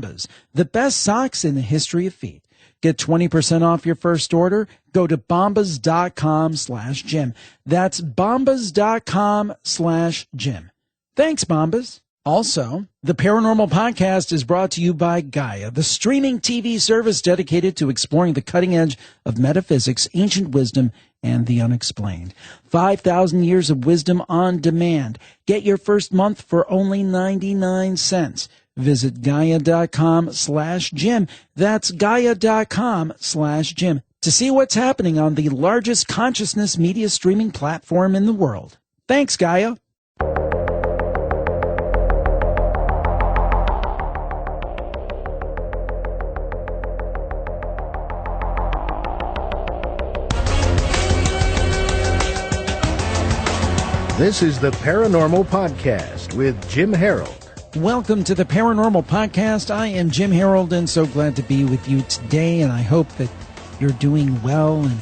the best socks in the history of feet. Get 20% off your first order. Go to bombas.com/Jim. That's bombas.com/Jim. Thanks, Bombas. Also, the Paranormal Podcast is brought to you by Gaia, the streaming TV service dedicated to exploring the cutting edge of metaphysics, ancient wisdom, and the unexplained. 5,000 years of wisdom on demand. Get your first month for only 99 cents. Visit Gaia.com/Jim. That's Gaia.com/Jim to see what's happening on the largest consciousness media streaming platform in the world. Thanks, Gaia. This is the Paranormal Podcast with Jim Harold. Welcome to the Paranormal Podcast. I am Jim Harold and so glad to be with you today, and I hope that you're doing well and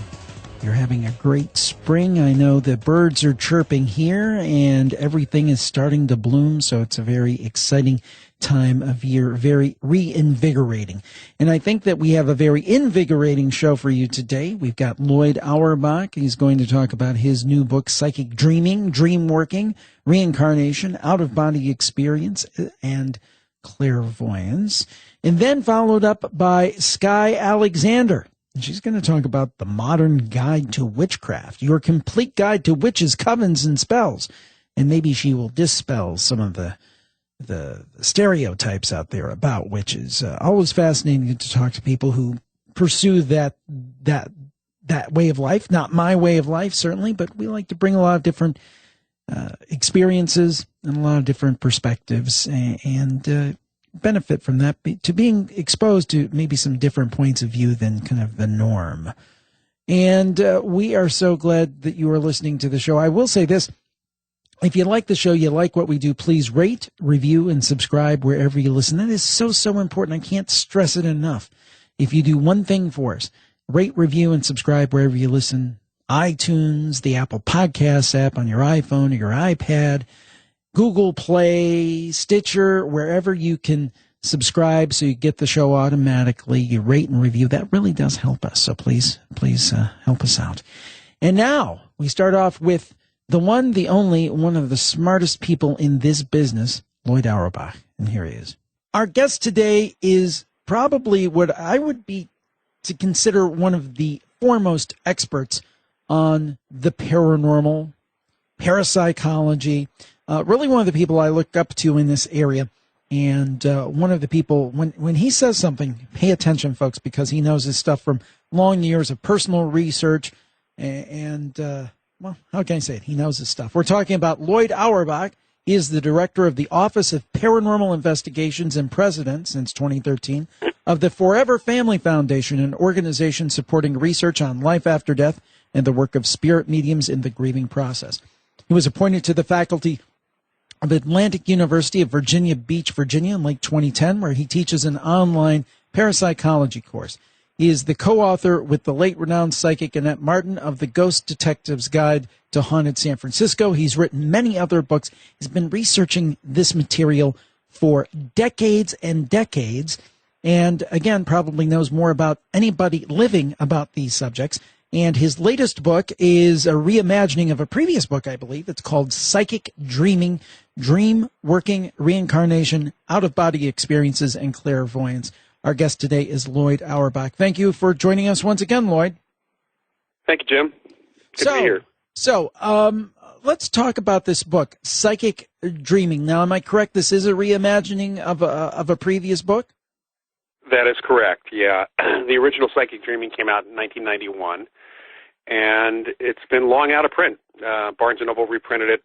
you're having a great spring. I know the birds are chirping here and everything is starting to bloom, so it's a very exciting time of year, very reinvigorating. And I think that we have a very invigorating show for you today. We've got Lloyd Auerbach. He's going to talk about his new book, Psychic Dreaming, Dream Working, Reincarnation, Out-of-Body Experience, and Clairvoyance. And then followed up by Sky Alexander. And she's going to talk about the modern guide to witchcraft, your complete guide to witches, covens, and spells. And maybe she will dispel some of the stereotypes out there about witches. Always fascinating to talk to people who pursue that way of life. Not my way of life, certainly, but we like to bring a lot of different experiences and a lot of different perspectives and benefit from that, to being exposed to maybe some different points of view than kind of the norm. And we are so glad that you are listening to the show. I will say this. If you like the show, you like what we do, please rate, review, and subscribe wherever you listen. That is so, so important. I can't stress it enough. If you do one thing for us, rate, review, and subscribe wherever you listen. iTunes, the Apple Podcasts app on your iPhone or your iPad, Google Play, Stitcher, wherever you can subscribe so you get the show automatically. You rate and review. That really does help us. So please help us out. And now we start off with the one, the only, one of the smartest people in this business, Lloyd Auerbach. And here he is. Our guest today is probably what I would be to consider one of the foremost experts on the paranormal, parapsychology, really one of the people I look up to in this area. And one of the people, when he says something, pay attention, folks, because he knows his stuff from long years of personal research well, how can I say it? He knows his stuff. We're talking about Lloyd Auerbach. He is the director of the Office of Paranormal Investigations and president since 2013 of the Forever Family Foundation, an organization supporting research on life after death and the work of spirit mediums in the grieving process. He was appointed to the faculty of Atlantic University of Virginia Beach, Virginia in late 2010, where he teaches an online parapsychology course. He is the co-author with the late renowned psychic Annette Martin of The Ghost Detective's Guide to Haunted San Francisco. He's written many other books. He's been researching this material for decades and decades, and again, probably knows more about anybody living about these subjects. And his latest book is a reimagining of a previous book, I believe. It's called Psychic Dreaming, Dream Working, Reincarnation, Out-of-Body Experiences, and Clairvoyance. Our guest today is Lloyd Auerbach. Thank you for joining us once again, Lloyd. Thank you, Jim. Good to be here. So, let's talk about this book, Psychic Dreaming. Now, am I correct? This is a reimagining of a previous book? That is correct, yeah. The original Psychic Dreaming came out in 1991, and it's been long out of print. Barnes & Noble reprinted it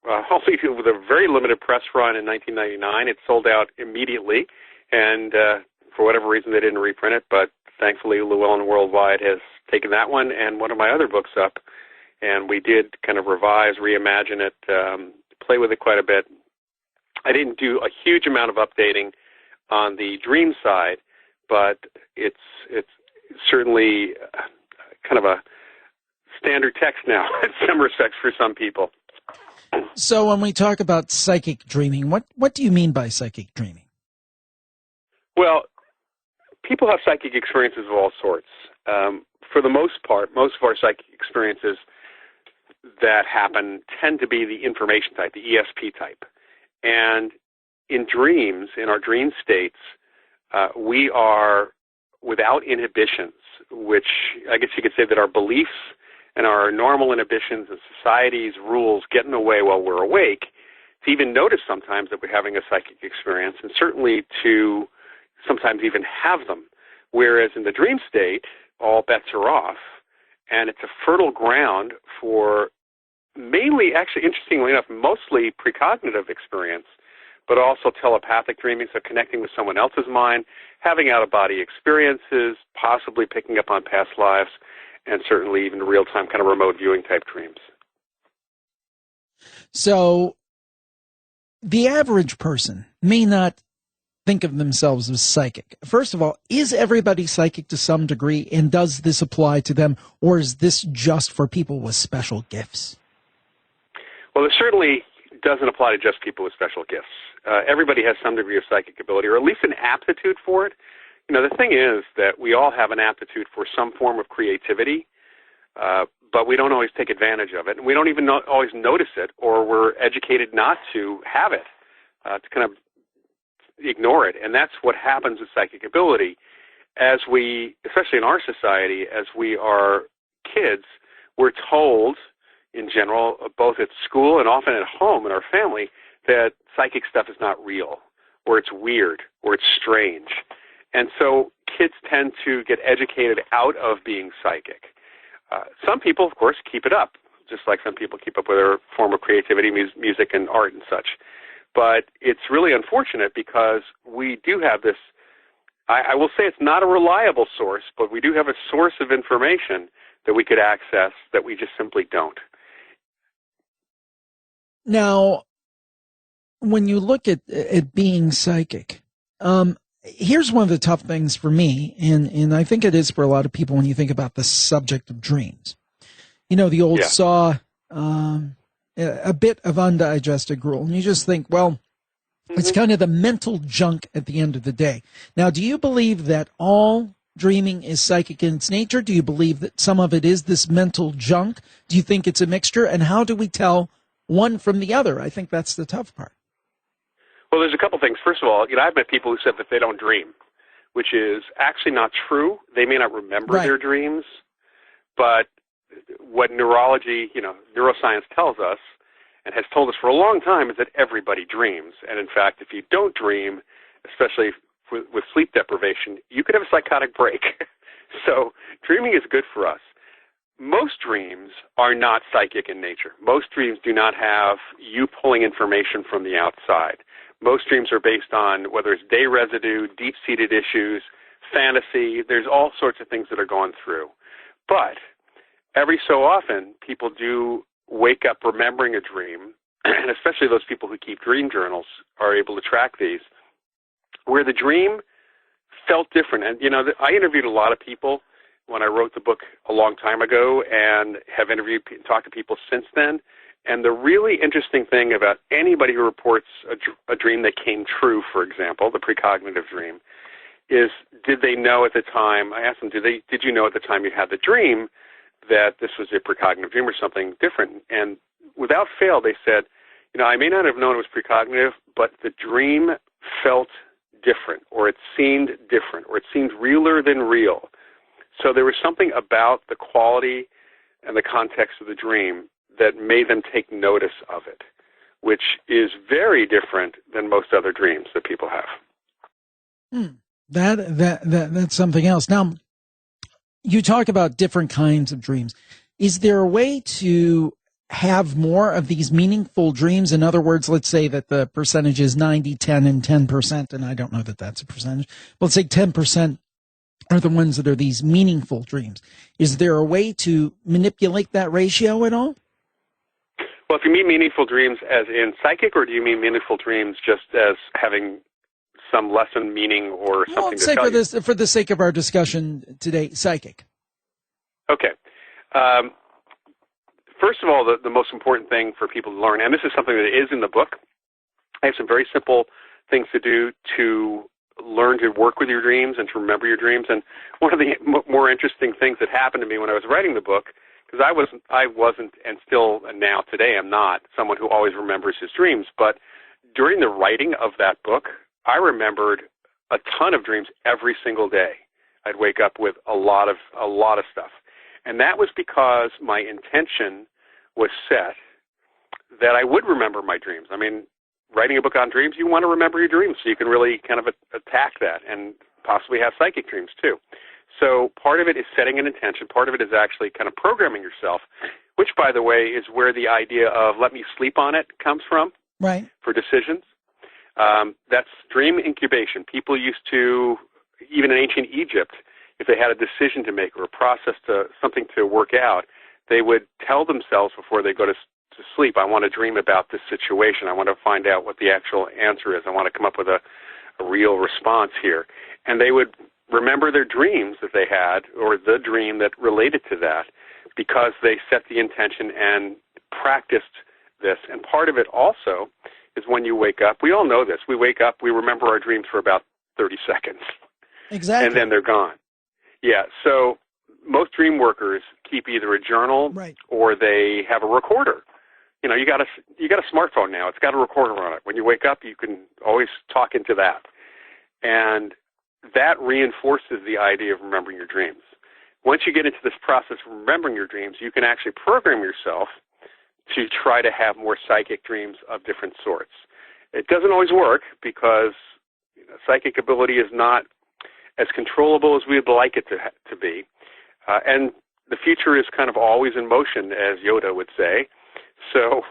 only with a very limited press run in 1999. It sold out immediately, and for whatever reason, they didn't reprint it, but thankfully Llewellyn Worldwide has taken that one and one of my other books up, and we did kind of revise, reimagine it, play with it quite a bit. I didn't do a huge amount of updating on the dream side, but it's certainly kind of a standard text now in some respects for some people. So when we talk about psychic dreaming, what do you mean by psychic dreaming? Well, people have psychic experiences of all sorts. For the most part, most of our psychic experiences that happen tend to be the information type, the ESP type. And in dreams, in our dream states, we are without inhibitions, which I guess you could say that our beliefs and our normal inhibitions and society's rules get in the way while we're awake to even notice sometimes that we're having a psychic experience, and certainly to sometimes even have them. Whereas in the dream state, all bets are off, and it's a fertile ground for mainly, actually, interestingly enough, mostly precognitive experience, but also telepathic dreaming, so connecting with someone else's mind, having out-of-body experiences, possibly picking up on past lives, and certainly even real-time kind of remote viewing type dreams. So the average person may not think of themselves as psychic. First of all, is everybody psychic to some degree, and does this apply to them, or is this just for people with special gifts? Well, it certainly doesn't apply to just people with special gifts. Everybody has some degree of psychic ability, or at least an aptitude for it. You know, the thing is that we all have an aptitude for some form of creativity, but we don't always take advantage of it, and we don't even always notice it, or we're educated not to have it, to kind of ignore it. And that's what happens with psychic ability. As we, especially in our society, as we are kids, we're told, in general, both at school and often at home in our family, that psychic stuff is not real, or it's weird, or it's strange. And so kids tend to get educated out of being psychic. Some people, of course, keep it up, just like some people keep up with their form of creativity, music and art and such. But it's really unfortunate because we do have this, I will say it's not a reliable source, but we do have a source of information that we could access that we just simply don't. Now, when you look at being psychic, here's one of the tough things for me, and I think it is for a lot of people when you think about the subject of dreams. You know, the old saw, a bit of undigested gruel, and you just think, well, it's kind of the mental junk at the end of the day. Now, do you believe that all dreaming is psychic in its nature? Do you believe that some of it is this mental junk? Do you think it's a mixture? And how do we tell one from the other? I think that's the tough part. Well, there's a couple things. First of all, I've met people who said that they don't dream, which is actually not true. They may not remember their dreams, but what neurology, neuroscience tells us and has told us for a long time is that everybody dreams. And in fact, if you don't dream, especially with sleep deprivation, you could have a psychotic break. So dreaming is good for us. Most dreams are not psychic in nature. Most dreams do not have you pulling information from the outside. Most dreams are based on whether it's day residue, deep-seated issues, fantasy. There's all sorts of things that are going through. But every so often, people do wake up remembering a dream, and especially those people who keep dream journals are able to track these, where the dream felt different. And, I interviewed a lot of people when I wrote the book a long time ago and have interviewed and talked to people since then. And the really interesting thing about anybody who reports a dream that came true, for example, the precognitive dream, is did they know at the time, I asked them, did you know at the time you had the dream that this was a precognitive dream or something different? And without fail, they said, I may not have known it was precognitive, but the dream felt different, or it seemed different, or it seemed realer than real. So there was something about the quality and the context of the dream that made them take notice of it, which is very different than most other dreams that people have. That's something else. Now, you talk about different kinds of dreams. Is there a way to have more of these meaningful dreams? In other words, let's say that the percentage is 90, 10, and 10%, and I don't know that that's a percentage. Let's say 10% are the ones that are these meaningful dreams. Is there a way to manipulate that ratio at all? Well, if you mean meaningful dreams as in psychic, or do you mean meaningful dreams just as having some lesson, meaning, or something to tell you? For the sake of our discussion today, psychic. Okay. First of all, the most important thing for people to learn, and this is something that is in the book, I have some very simple things to do to learn to work with your dreams and to remember your dreams. And one of the more interesting things that happened to me when I was writing the book, because I wasn't, and still now today I'm not, someone who always remembers his dreams, but during the writing of that book, I remembered a ton of dreams every single day. I'd wake up with a lot of stuff. And that was because my intention was set that I would remember my dreams. I mean, writing a book on dreams, you want to remember your dreams so you can really kind of attack that and possibly have psychic dreams too. So part of it is setting an intention. Part of it is actually kind of programming yourself, which, by the way, is where the idea of let me sleep on it comes from. Right. For decisions. That's dream incubation. People used to, even in ancient Egypt, if they had a decision to make or a process something to work out, they would tell themselves before they go to sleep, I want to dream about this situation. I want to find out what the actual answer is. I want to come up with a real response here. And they would remember their dreams that they had or the dream that related to that because they set the intention and practiced this. And part of it also is when you wake up. We all know this. We wake up, we remember our dreams for about 30 seconds. Exactly. And then they're gone. Yeah, so most dream workers keep either a journal right. or they have a recorder. You know, you got a smartphone now. It's got a recorder on it. When you wake up, you can always talk into that. And that reinforces the idea of remembering your dreams. Once you get into this process of remembering your dreams, you can actually program yourself to try to have more psychic dreams of different sorts. It doesn't always work because psychic ability is not as controllable as we'd like it to be. And the future is kind of always in motion, as Yoda would say. So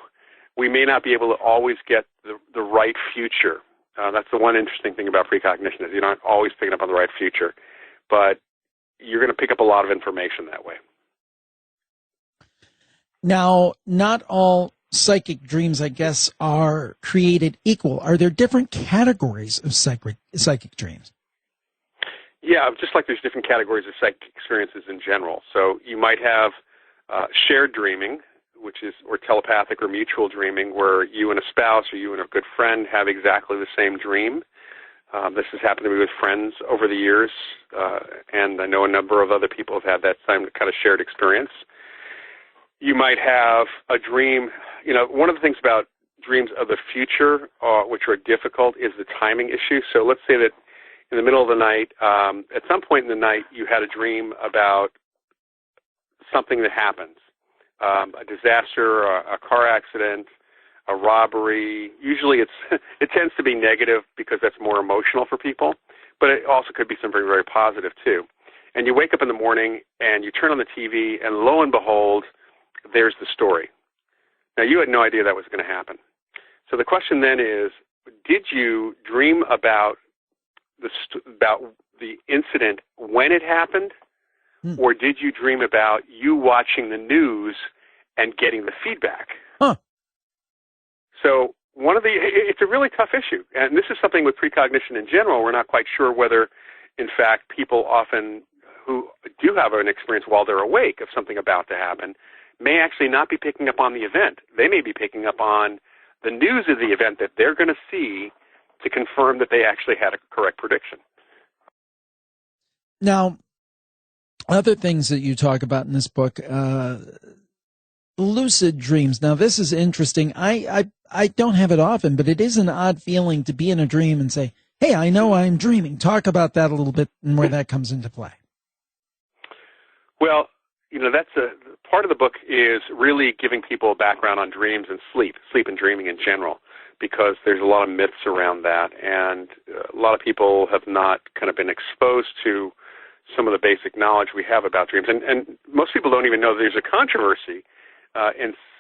we may not be able to always get the right future. That's the one interesting thing about precognition is you're not always picking up on the right future. But you're going to pick up a lot of information that way. Now, not all psychic dreams, I guess, are created equal. Are there different categories of psychic dreams? Yeah, just like there's different categories of psychic experiences in general. So you might have shared dreaming, or telepathic or mutual dreaming, where you and a spouse or you and a good friend have exactly the same dream. This has happened to me with friends over the years, and I know a number of other people have had that same kind of shared experience. You might have a dream. You know, one of the things about dreams of the future, which are difficult, is the timing issue. So let's say that in the middle of the night, at some point in the night, you had a dream about something that happens, a disaster, a car accident, a robbery. Usually it tends to be negative because that's more emotional for people, but it also could be something very positive too. And you wake up in the morning and you turn on the TV and lo and behold, there's the story. Now, you had no idea that was going to happen. So the question then is, did you dream about the incident when it happened, or did you dream about you watching the news and getting the feedback? Huh. So it's a really tough issue. And this is something with precognition in general. We're not quite sure whether, in fact, people often who do have an experience while they're awake of something about to happen may actually not be picking up on the event. They may be picking up on the news of the event that they're going to see to confirm that they actually had a correct prediction. Now, other things that you talk about in this book, lucid dreams. Now, this is interesting. I don't have it often, but it is an odd feeling to be in a dream and say, hey, I know I'm dreaming. Talk about that a little bit and where that comes into play. Well, that's part of the book is really giving people a background on dreams and sleep and dreaming in general, because there's a lot of myths around that, and a lot of people have not kind of been exposed to some of the basic knowledge we have about dreams. And most people don't even know there's a controversy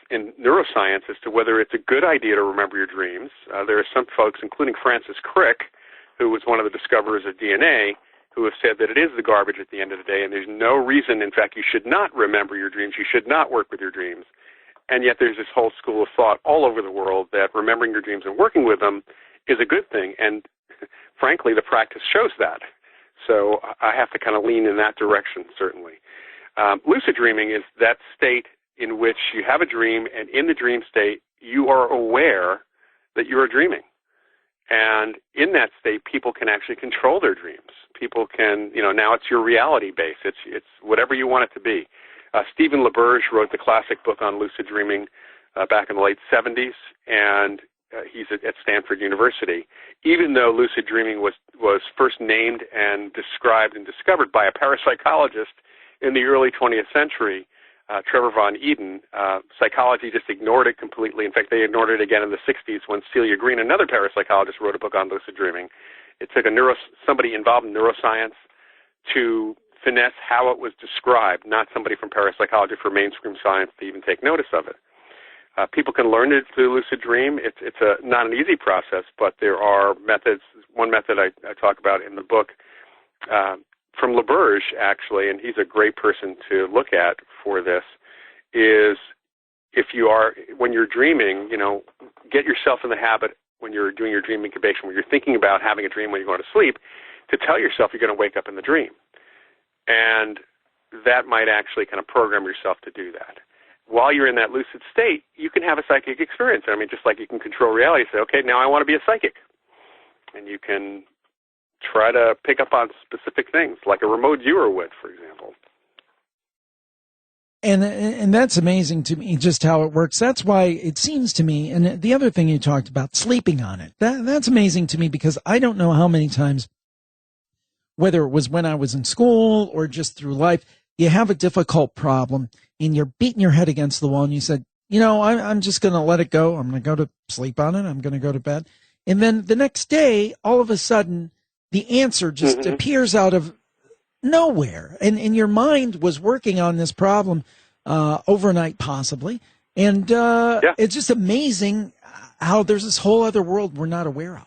in neuroscience as to whether it's a good idea to remember your dreams. There are some folks, including Francis Crick, who was one of the discoverers of DNA, who have said that it is the garbage at the end of the day, and there's no reason, in fact, you should not remember your dreams, you should not work with your dreams. And yet there's this whole school of thought all over the world that remembering your dreams and working with them is a good thing, and frankly, the practice shows that. So I have to kind of lean in that direction, certainly. Lucid dreaming is that state in which you have a dream, and in the dream state, you are aware that you are dreaming. And in that state, people can actually control their dreams. People can, now it's your reality base. It's whatever you want it to be. Stephen LaBerge wrote the classic book on lucid dreaming back in the late 70s, and he's at Stanford University. Even though lucid dreaming was first named and described and discovered by a parapsychologist in the early 20th century, Trevor Von Eden, psychology just ignored it completely. In fact, they ignored it again in the 60s when Celia Green, another parapsychologist, wrote a book on lucid dreaming. It took somebody involved in neuroscience to finesse how it was described, not somebody from parapsychology for mainstream science to even take notice of it. People can learn to lucid dream. It's not an easy process, but there are methods. One method I talk about in the book from LaBerge, actually, and he's a great person to look at for this, is when you're dreaming, get yourself in the habit when you're doing your dream incubation, when you're thinking about having a dream when you're going to sleep, to tell yourself you're going to wake up in the dream. And that might actually kind of program yourself to do that. While you're in that lucid state, you can have a psychic experience. I mean, just like you can control reality, say, okay, now I want to be a psychic. And you can try to pick up on specific things, like a remote viewer would, for example. And that's amazing to me, just how it works. That's why it seems to me, and the other thing you talked about, sleeping on it, that's amazing to me, because I don't know how many times, whether it was when I was in school or just through life, you have a difficult problem and you're beating your head against the wall and you said, I'm just going to let it go. I'm going to go to sleep on it. I'm going to go to bed. And then the next day, all of a sudden, the answer just appears out of nowhere. And your mind was working on this problem overnight, possibly. And It's just amazing how there's this whole other world we're not aware of.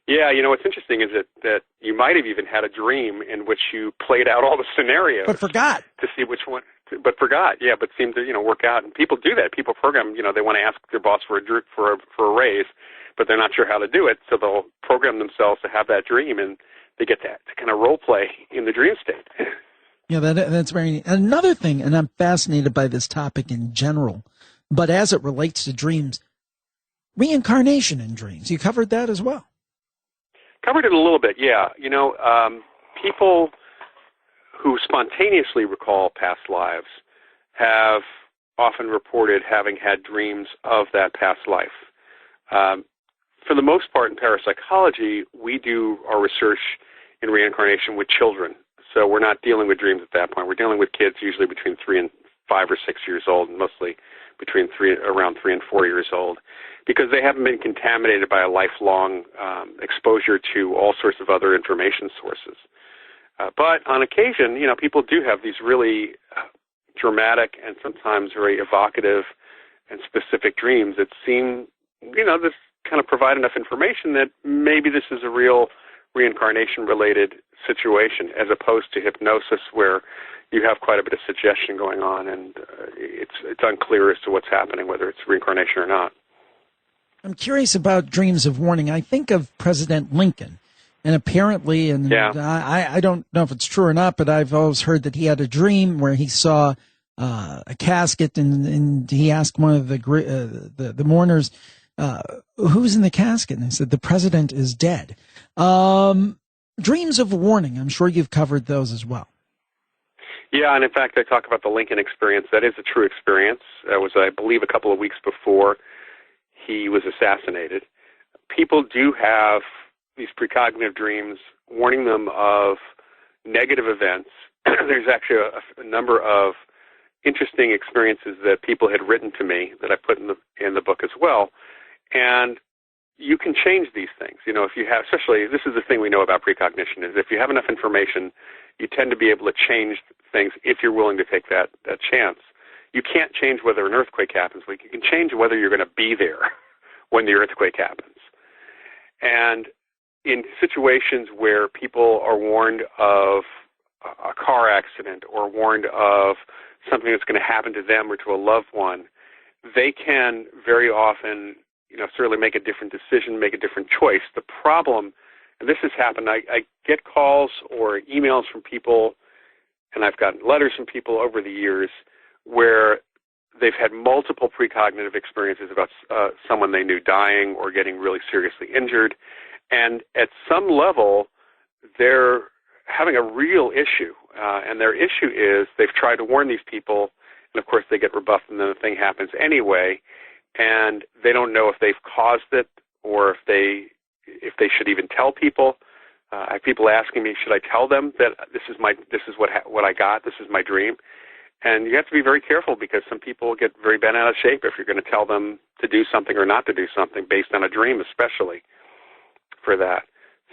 Yeah, what's interesting is that you might have even had a dream in which you played out all the scenarios. But forgot. To see which one, but forgot, but seemed to, work out. And people do that. People program, they want to ask their boss for a raise, but they're not sure how to do it, so they'll program themselves to have that dream, and they get to kind of role play in the dream state. Yeah, that's very neat. Another thing, and I'm fascinated by this topic in general, but as it relates to dreams, reincarnation in dreams. You covered that as well. Covered it a little bit, yeah. People who spontaneously recall past lives have often reported having had dreams of that past life. For the most part, in parapsychology, we do our research in reincarnation with children. So we're not dealing with dreams at that point. We're dealing with kids usually between 3 and 5 or 6 years old, and mostly around 3 and 4 years old, because they haven't been contaminated by a lifelong exposure to all sorts of other information sources. But on occasion, people do have these really dramatic and sometimes very evocative and specific dreams that seem, this kind of provide enough information that maybe this is a real reincarnation-related situation, as opposed to hypnosis, where you have quite a bit of suggestion going on, and it's unclear as to what's happening, whether it's reincarnation or not. I'm curious about dreams of warning. I think of President Lincoln, and apparently, I don't know if it's true or not, but I've always heard that he had a dream where he saw a casket, and he asked one of the mourners, who's in the casket? And they said, the president is dead. Dreams of warning, I'm sure you've covered those as well. Yeah, and in fact, I talk about the Lincoln experience. That is a true experience. That was, I believe, a couple of weeks before he was assassinated. People do have these precognitive dreams warning them of negative events. There's actually a number of interesting experiences that people had written to me that I put in the book as well. And you can change these things. If you have, especially, this is the thing we know about precognition, is if you have enough information, you tend to be able to change things if you're willing to take that chance. You can't change whether an earthquake happens, but you can change whether you're going to be there when the earthquake happens. And in situations where people are warned of a car accident or warned of something that's going to happen to them or to a loved one, they can very often, certainly make a different decision, make a different choice. The problem, and this has happened, I get calls or emails from people, and I've gotten letters from people over the years where they've had multiple precognitive experiences about someone they knew dying or getting really seriously injured. And at some level, they're having a real issue. And their issue is they've tried to warn these people, and of course they get rebuffed and then the thing happens anyway. And they don't know if they've caused it or if they should even tell people. I have people asking me, should I tell them that this is what I got, this is my dream? And you have to be very careful because some people get very bent out of shape if you're going to tell them to do something or not to do something based on a dream, especially for that.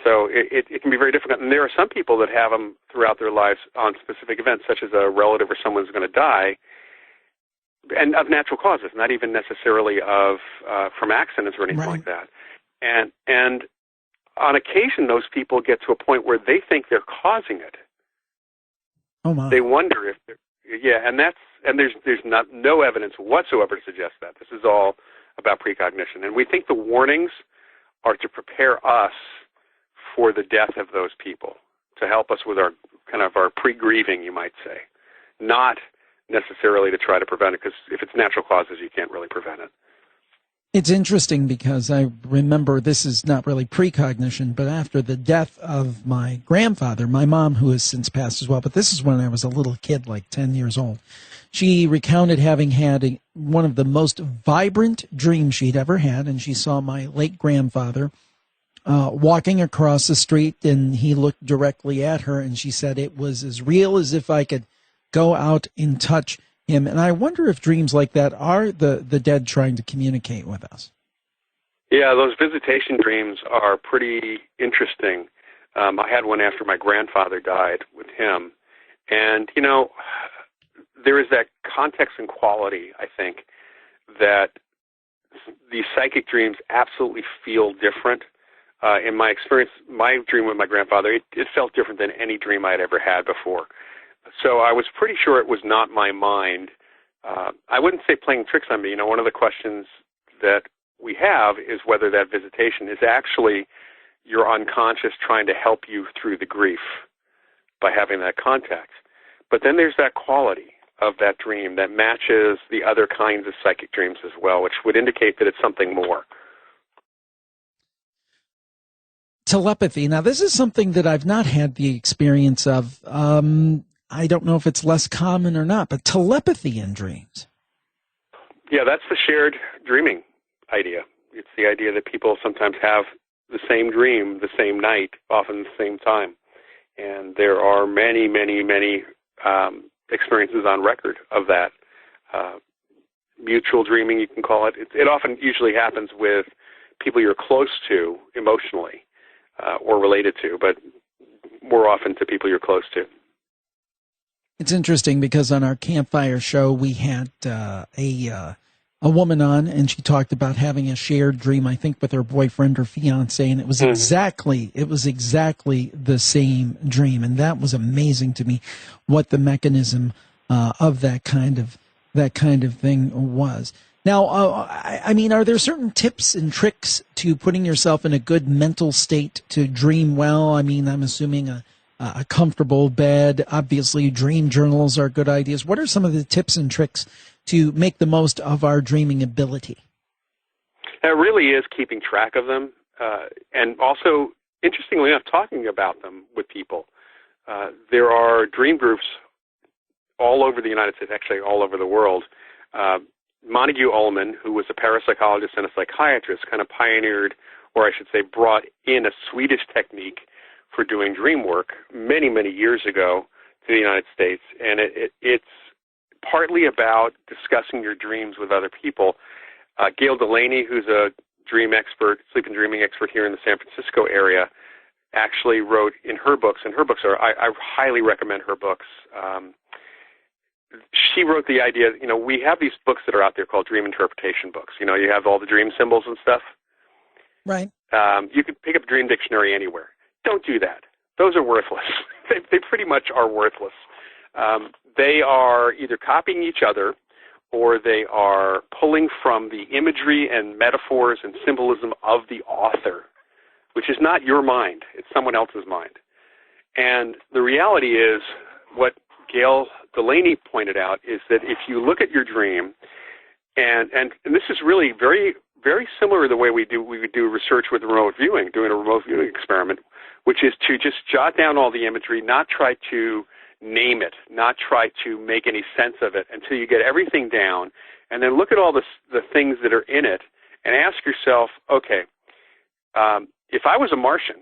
So it can be very difficult. And there are some people that have them throughout their lives on specific events, such as a relative or someone who's going to die, and of natural causes, not even necessarily from accidents or anything like that. And on occasion, those people get to a point where they think they're causing it. Oh my! They wonder if there's no evidence whatsoever to suggest that. This is all about precognition, and we think the warnings are to prepare us for the death of those people, to help us with our pre-grieving, you might say, not necessarily to try to prevent it, because if it's natural causes, you can't really prevent it. It's interesting because I remember, this is not really precognition, but after the death of my grandfather, my mom, who has since passed as well, but this is when I was a little kid, like 10 years old, she recounted having had one of the most vibrant dreams she'd ever had, and she saw my late grandfather walking across the street, and he looked directly at her, and she said it was as real as if I could go out and touch him. And I wonder if dreams like that are the dead trying to communicate with us. Yeah, those visitation dreams are pretty interesting. I had one after my grandfather died with him. And, there is that context and quality, I think, that these psychic dreams absolutely feel different. In my experience, my dream with my grandfather, it felt different than any dream I had ever had before. So I was pretty sure it was not my mind. I wouldn't say playing tricks on me. One of the questions that we have is whether that visitation is actually your unconscious trying to help you through the grief by having that contact. But then there's that quality of that dream that matches the other kinds of psychic dreams as well, which would indicate that it's something more. Telepathy. Now, this is something that I've not had the experience of. I don't know if it's less common or not, but telepathy in dreams. Yeah, that's the shared dreaming idea. It's the idea that people sometimes have the same dream the same night, often the same time. And there are many, many, many experiences on record of that. Mutual dreaming, you can call it. It often usually happens with people you're close to emotionally or related to, but more often to people you're close to. It's interesting because on our campfire show, we had a woman on, and she talked about having a shared dream, I think, with her boyfriend or fiance, and it was exactly the same dream, and that was amazing to me, what the mechanism of that kind of thing was. Now, I mean, are there certain tips and tricks to putting yourself in a good mental state to dream well? I mean, I'm assuming a comfortable bed. Obviously, dream journals are good ideas. What are some of the tips and tricks to make the most of our dreaming ability? It really is keeping track of them, and also, interestingly enough, talking about them with people. There are dream groups all over the United States, actually all over the world. Montague Ullman, who was a parapsychologist and a psychiatrist, kind of pioneered, or I should say brought in a Swedish technique for doing dream work many, many years ago to the United States. And it's partly about discussing your dreams with other people. Gail Delaney, who's a dream expert, sleep and dreaming expert here in the San Francisco area, actually wrote in her books, and her books are, I highly recommend her books. She wrote the idea, we have these books that are out there called dream interpretation books. You have all the dream symbols and stuff. Right. You can pick up a dream dictionary anywhere. Don't do that. Those are worthless. They pretty much are worthless. They are either copying each other or they are pulling from the imagery and metaphors and symbolism of the author, which is not your mind. It's someone else's mind. And the reality is what Gail Delaney pointed out is that if you look at your dream, and this is really very, very similar to the way we would do research with remote viewing, doing a remote viewing experiment, which is to just jot down all the imagery, not try to name it, not try to make any sense of it until you get everything down, and then look at all the things that are in it and ask yourself, okay, if I was a Martian,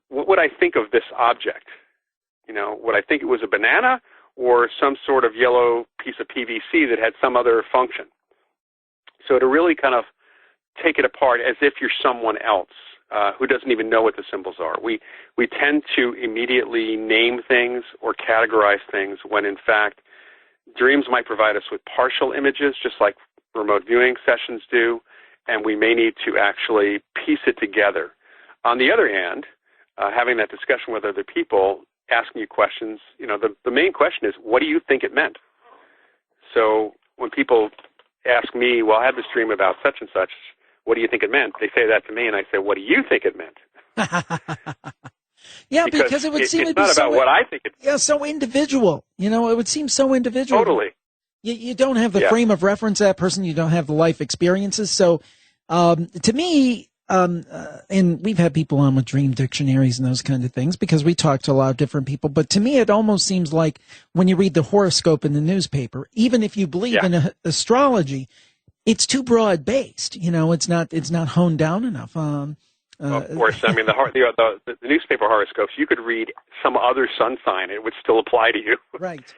what would I think of this object? Would I think it was a banana or some sort of yellow piece of PVC that had some other function? So to really kind of take it apart as if you're someone else who doesn't even know what the symbols are. We tend to immediately name things or categorize things when, in fact, dreams might provide us with partial images, just like remote viewing sessions do, and we may need to actually piece it together. On the other hand, having that discussion with other people, asking you questions, the main question is, what do you think it meant? So when people ask me, well, I had this dream about such and such, what do you think it meant? They say that to me, and I say, what do you think it meant? Yeah, because it would seem it's not about what I think it meant. Yeah, so individual. It would seem so individual. Totally. You don't have the frame of reference of that person. You don't have the life experiences. So to me, and we've had people on with dream dictionaries and those kind of things because we talk to a lot of different people. But to me, it almost seems like when you read the horoscope in the newspaper, even if you believe in astrology, it's too broad based. It's not honed down enough. Of course, I mean the newspaper horoscopes. You could read some other sun sign; it would still apply to you. Right.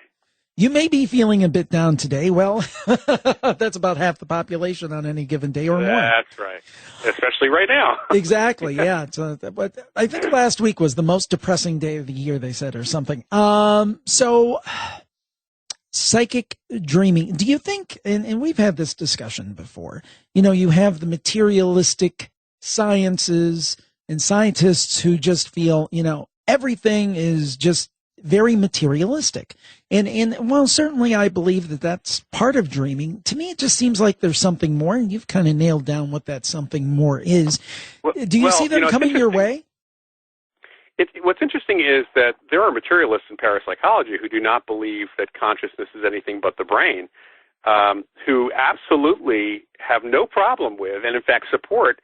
You may be feeling a bit down today. Well, that's about half the population on any given day or more. That's right, especially right now. Exactly. Yeah. But I think last week was the most depressing day of the year. They said, or something. So. Psychic dreaming. Do you think, and we've had this discussion before, you have the materialistic sciences and scientists who just feel, everything is just very materialistic. And while certainly I believe that that's part of dreaming, to me it just seems like there's something more, and you've kind of nailed down what that something more is. Do you see them coming your way? What's interesting is that there are materialists in parapsychology who do not believe that consciousness is anything but the brain, who absolutely have no problem with, and in fact support,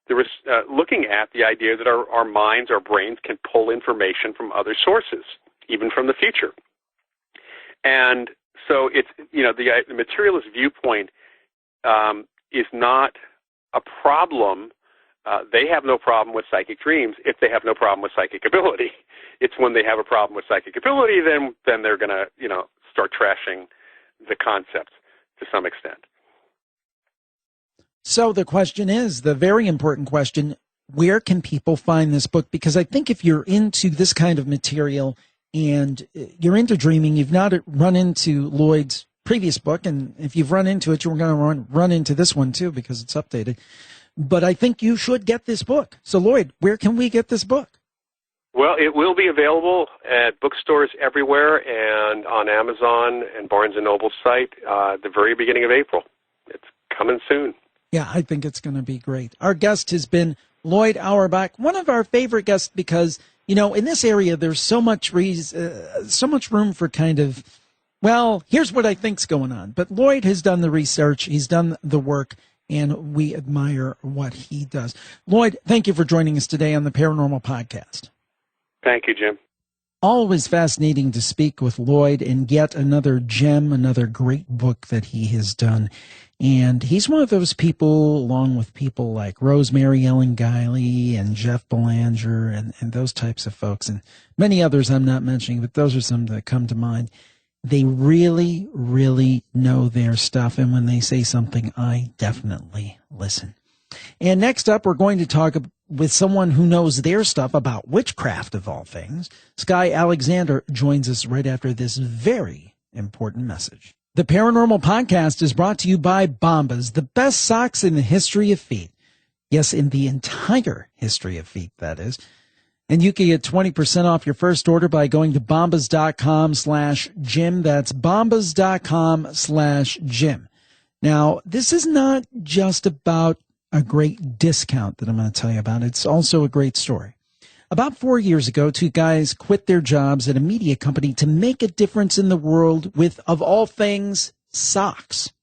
looking at the idea that our minds, our brains can pull information from other sources, even from the future. And so it's, the materialist viewpoint is not a problem. They have no problem with psychic dreams if they have no problem with psychic ability. It's when they have a problem with psychic ability, then they're going to, start trashing the concept to some extent. So the question is, the very important question, where can people find this book? Because I think if you're into this kind of material and you're into dreaming, you've not run into Lloyd's previous book, and if you've run into it, you're going to run into this one too because it's updated. But I think you should get this book. So, Lloyd, where can we get this book? Well, it will be available at bookstores everywhere and on Amazon and Barnes & Noble's site at the very beginning of April. It's coming soon. Yeah, I think it's going to be great. Our guest has been Lloyd Auerbach, one of our favorite guests because, in this area, there's so much room for kind of, well, here's what I think's going on. But Lloyd has done the research. He's done the work. And we admire what he does. Lloyd, thank you for joining us today on the Paranormal Podcast. Thank you, Jim. Always fascinating to speak with Lloyd and get another gem, another great book that he has done. And he's one of those people, along with people like Rosemary Ellen Guiley and Jeff Belanger and those types of folks, and many others I'm not mentioning, but those are some that come to mind. They really, really know their stuff, and when they say something, I definitely listen. And next up, we're going to talk with someone who knows their stuff about witchcraft, of all things. Sky Alexander joins us right after this very important message. The Paranormal Podcast is brought to you by Bombas, the best socks in the history of feet. Yes, in the entire history of feet, that is. And you can get 20% off your first order by going to bombas.com/Jim. That's bombas.com/Jim. Now, this is not just about a great discount that I'm going to tell you about. It's also a great story. About 4 years ago, two guys quit their jobs at a media company to make a difference in the world with, of all things, socks.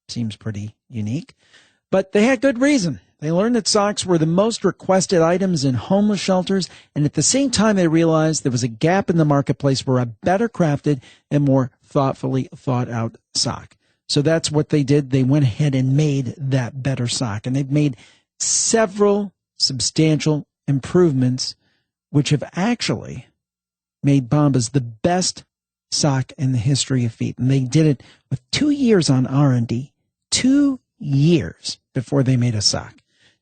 Seems pretty unique, but they had good reason. They learned that socks were the most requested items in homeless shelters, and at the same time they realized there was a gap in the marketplace for a better crafted and more thoughtfully thought out sock. So that's what they did. They went ahead and made that better sock, and they've made several substantial improvements which have actually made Bombas the best sock in the history of feet. And they did it with 2 years on R&D, 2 years before they made a sock.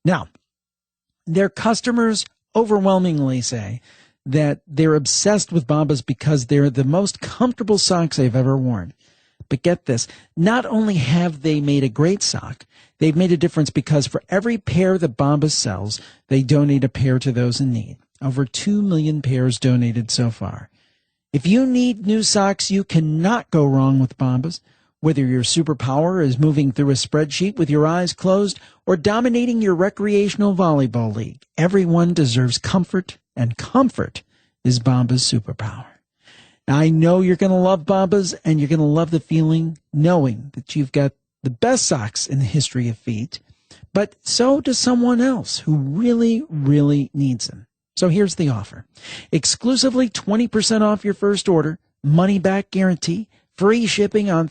Now, their customers overwhelmingly say that they're obsessed with Bombas because they're the most comfortable socks they've ever worn. But get this, not only have they made a great sock, they've made a difference because for every pair that Bombas sells, they donate a pair to those in need. Over 2 million pairs donated so far. If you need new socks, you cannot go wrong with Bombas. Whether your superpower is moving through a spreadsheet with your eyes closed or dominating your recreational volleyball league, everyone deserves comfort, and comfort is Bombas' superpower. Now, I know you're going to love Bombas, and you're going to love the feeling knowing that you've got the best socks in the history of feet, but so does someone else who really, really needs them. So here's the offer. Exclusively 20% off your first order, money-back guarantee, free shipping on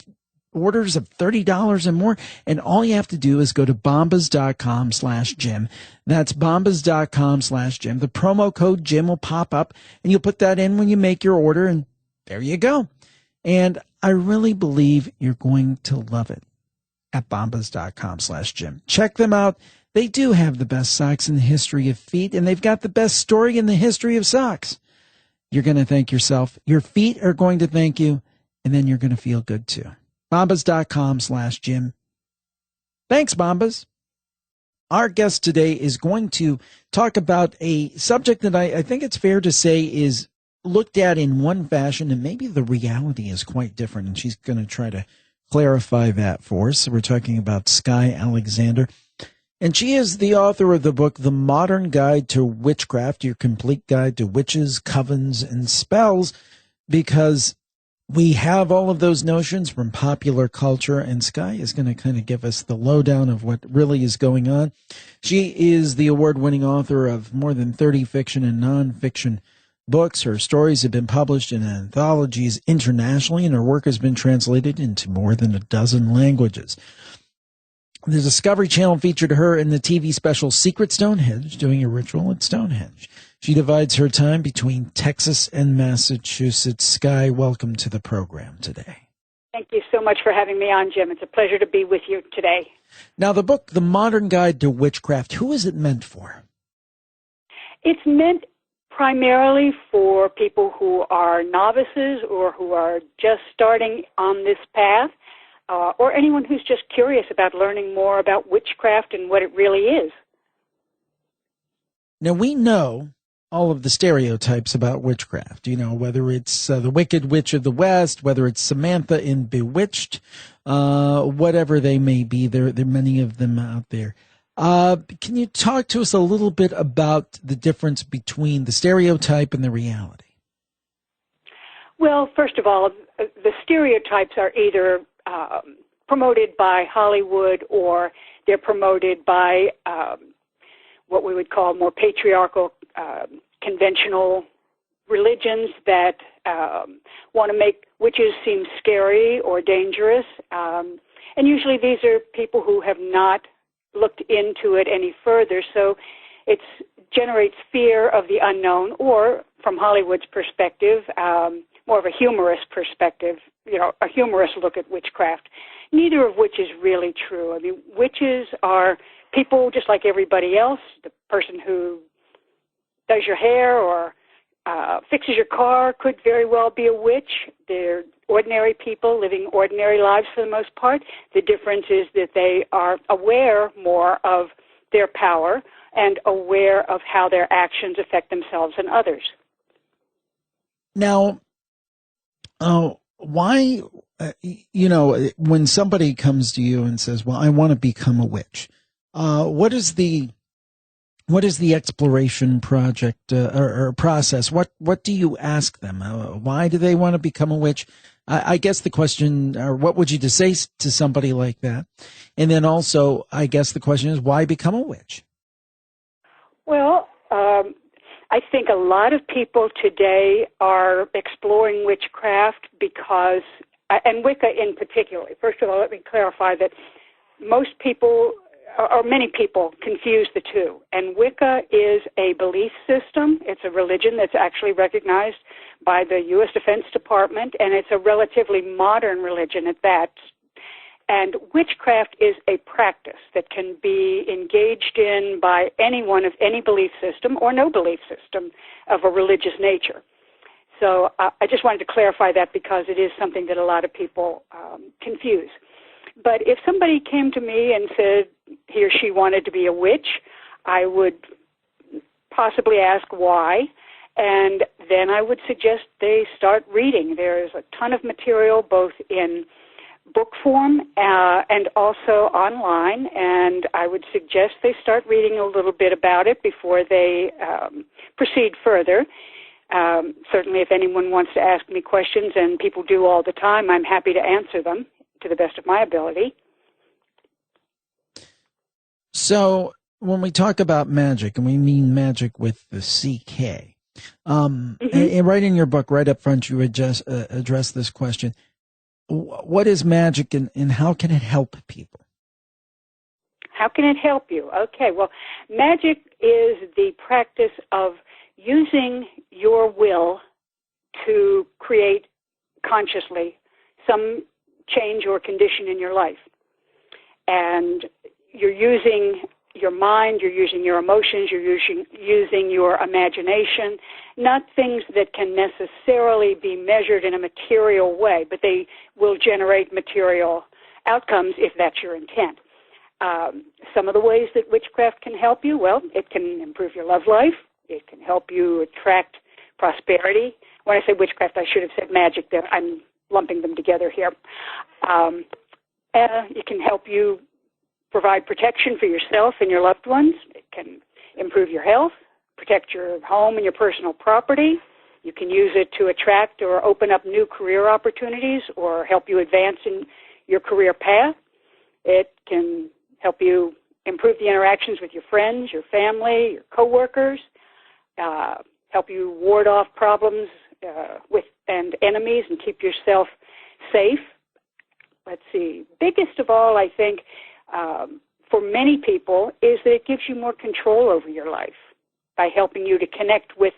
orders of $30 and more, and all you have to do is go to bombas.com/Jim. That's bombas.com/Jim. The promo code Jim will pop up, and you'll put that in when you make your order, and there you go. And I really believe you're going to love it at bombas.com/Jim. Check them out. They do have the best socks in the history of feet, and they've got the best story in the history of socks. You're going to thank yourself. Your feet are going to thank you, and then you're going to feel good too. Bombas.com/Jim. Thanks, Bombas. Our guest today is going to talk about a subject that I think it's fair to say is looked at in one fashion, and maybe the reality is quite different, and she's going to try to clarify that for us. So we're talking about Skye Alexander, and she is the author of the book, The Modern Guide to Witchcraft, Your Complete Guide to Witches, Covens, and Spells, because we have all of those notions from popular culture, and Skye is going to kind of give us the lowdown of what really is going on. She is the award-winning author of more than 30 fiction and nonfiction books. Her stories have been published in anthologies internationally, and her work has been translated into more than a dozen languages. The Discovery Channel featured her in the TV special Secret Stonehenge, doing a ritual at Stonehenge. She divides her time between Texas and Massachusetts. Skye, welcome to the program today. Thank you so much for having me on, Jim. It's a pleasure to be with you today. Now, the book, The Modern Guide to Witchcraft, who is it meant for? It's meant primarily for people who are novices or who are just starting on this path, or anyone who's just curious about learning more about witchcraft and what it really is. Now, we know all of the stereotypes about witchcraft, you know, whether it's the Wicked Witch of the West, whether it's Samantha in Bewitched, whatever they may be. There are many of them out there. Can you talk to us a little bit about the difference between the stereotype and the reality? Well, first of all, the stereotypes are either promoted by Hollywood or they're promoted by what we would call more patriarchal, conventional religions that want to make witches seem scary or dangerous. And usually these are people who have not looked into it any further. So it generates fear of the unknown, or from Hollywood's perspective, more of a humorous perspective, you know, a humorous look at witchcraft. Neither of which is really true. I mean, witches are people just like everybody else. The person who does your hair or fixes your car could very well be a witch. They're ordinary people living ordinary lives for the most part. The difference is that they are aware more of their power and aware of how their actions affect themselves and others. Now, why, when somebody comes to you and says, well, I want to become a witch, what is the What is the exploration project or process? What do you ask them? Why do they want to become a witch? I guess the question, or what would you say to somebody like that? And then also, I guess the question is, why become a witch? Well, I think a lot of people today are exploring witchcraft because, and Wicca in particular. First of all, let me clarify that most people, or many people, confuse the two. And Wicca is a belief system. It's a religion that's actually recognized by the U.S. Defense Department, and it's a relatively modern religion at that. And witchcraft is a practice that can be engaged in by anyone of any belief system or no belief system of a religious nature. So I just wanted to clarify that because it is something that a lot of people confuse. But if somebody came to me and said he or she wanted to be a witch, I would possibly ask why, and then I would suggest they start reading. There's a ton of material both in book form and also online, and I would suggest they start reading a little bit about it before they proceed further. Certainly if anyone wants to ask me questions, and people do all the time, I'm happy to answer them to the best of my ability. So when we talk about magic, and we mean magic with the CK, and right in your book, right up front, you address this question. What is magic, and how can it help people? How can it help you? Okay, well, magic is the practice of using your will to create consciously some change or condition in your life. And you're using your mind, you're using your emotions, you're using your imagination, not things that can necessarily be measured in a material way, but they will generate material outcomes if that's your intent. Some of the ways that witchcraft can help you, well, it can improve your love life. It can help you attract prosperity. When I say witchcraft, I should have said magic there. I'm lumping them together here. It can help you provide protection for yourself and your loved ones. It can improve your health, protect your home and your personal property. You can use it to attract or open up new career opportunities or help you advance in your career path. It can help you improve the interactions with your friends, your family, your coworkers, help you ward off problems and enemies and keep yourself safe. Let's see. Biggest of all, I think, for many people, is that it gives you more control over your life by helping you to connect with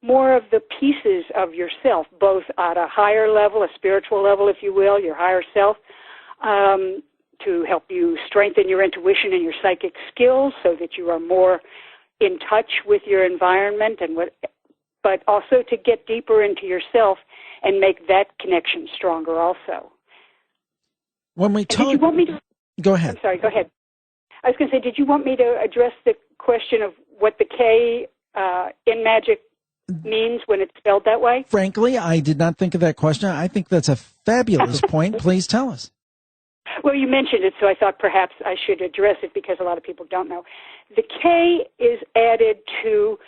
more of the pieces of yourself, both at a higher level, a spiritual level, if you will, your higher self, to help you strengthen your intuition and your psychic skills so that you are more in touch with your environment, but also to get deeper into yourself and make that connection stronger also. When we talk... Did you want me to... Go ahead. I'm sorry, go ahead. I was going to say, did you want me to address the question of what the K in magic means when it's spelled that way? Frankly, I did not think of that question. I think that's a fabulous point. Please tell us. Well, you mentioned it, so I thought perhaps I should address it because a lot of people don't know. The K is added to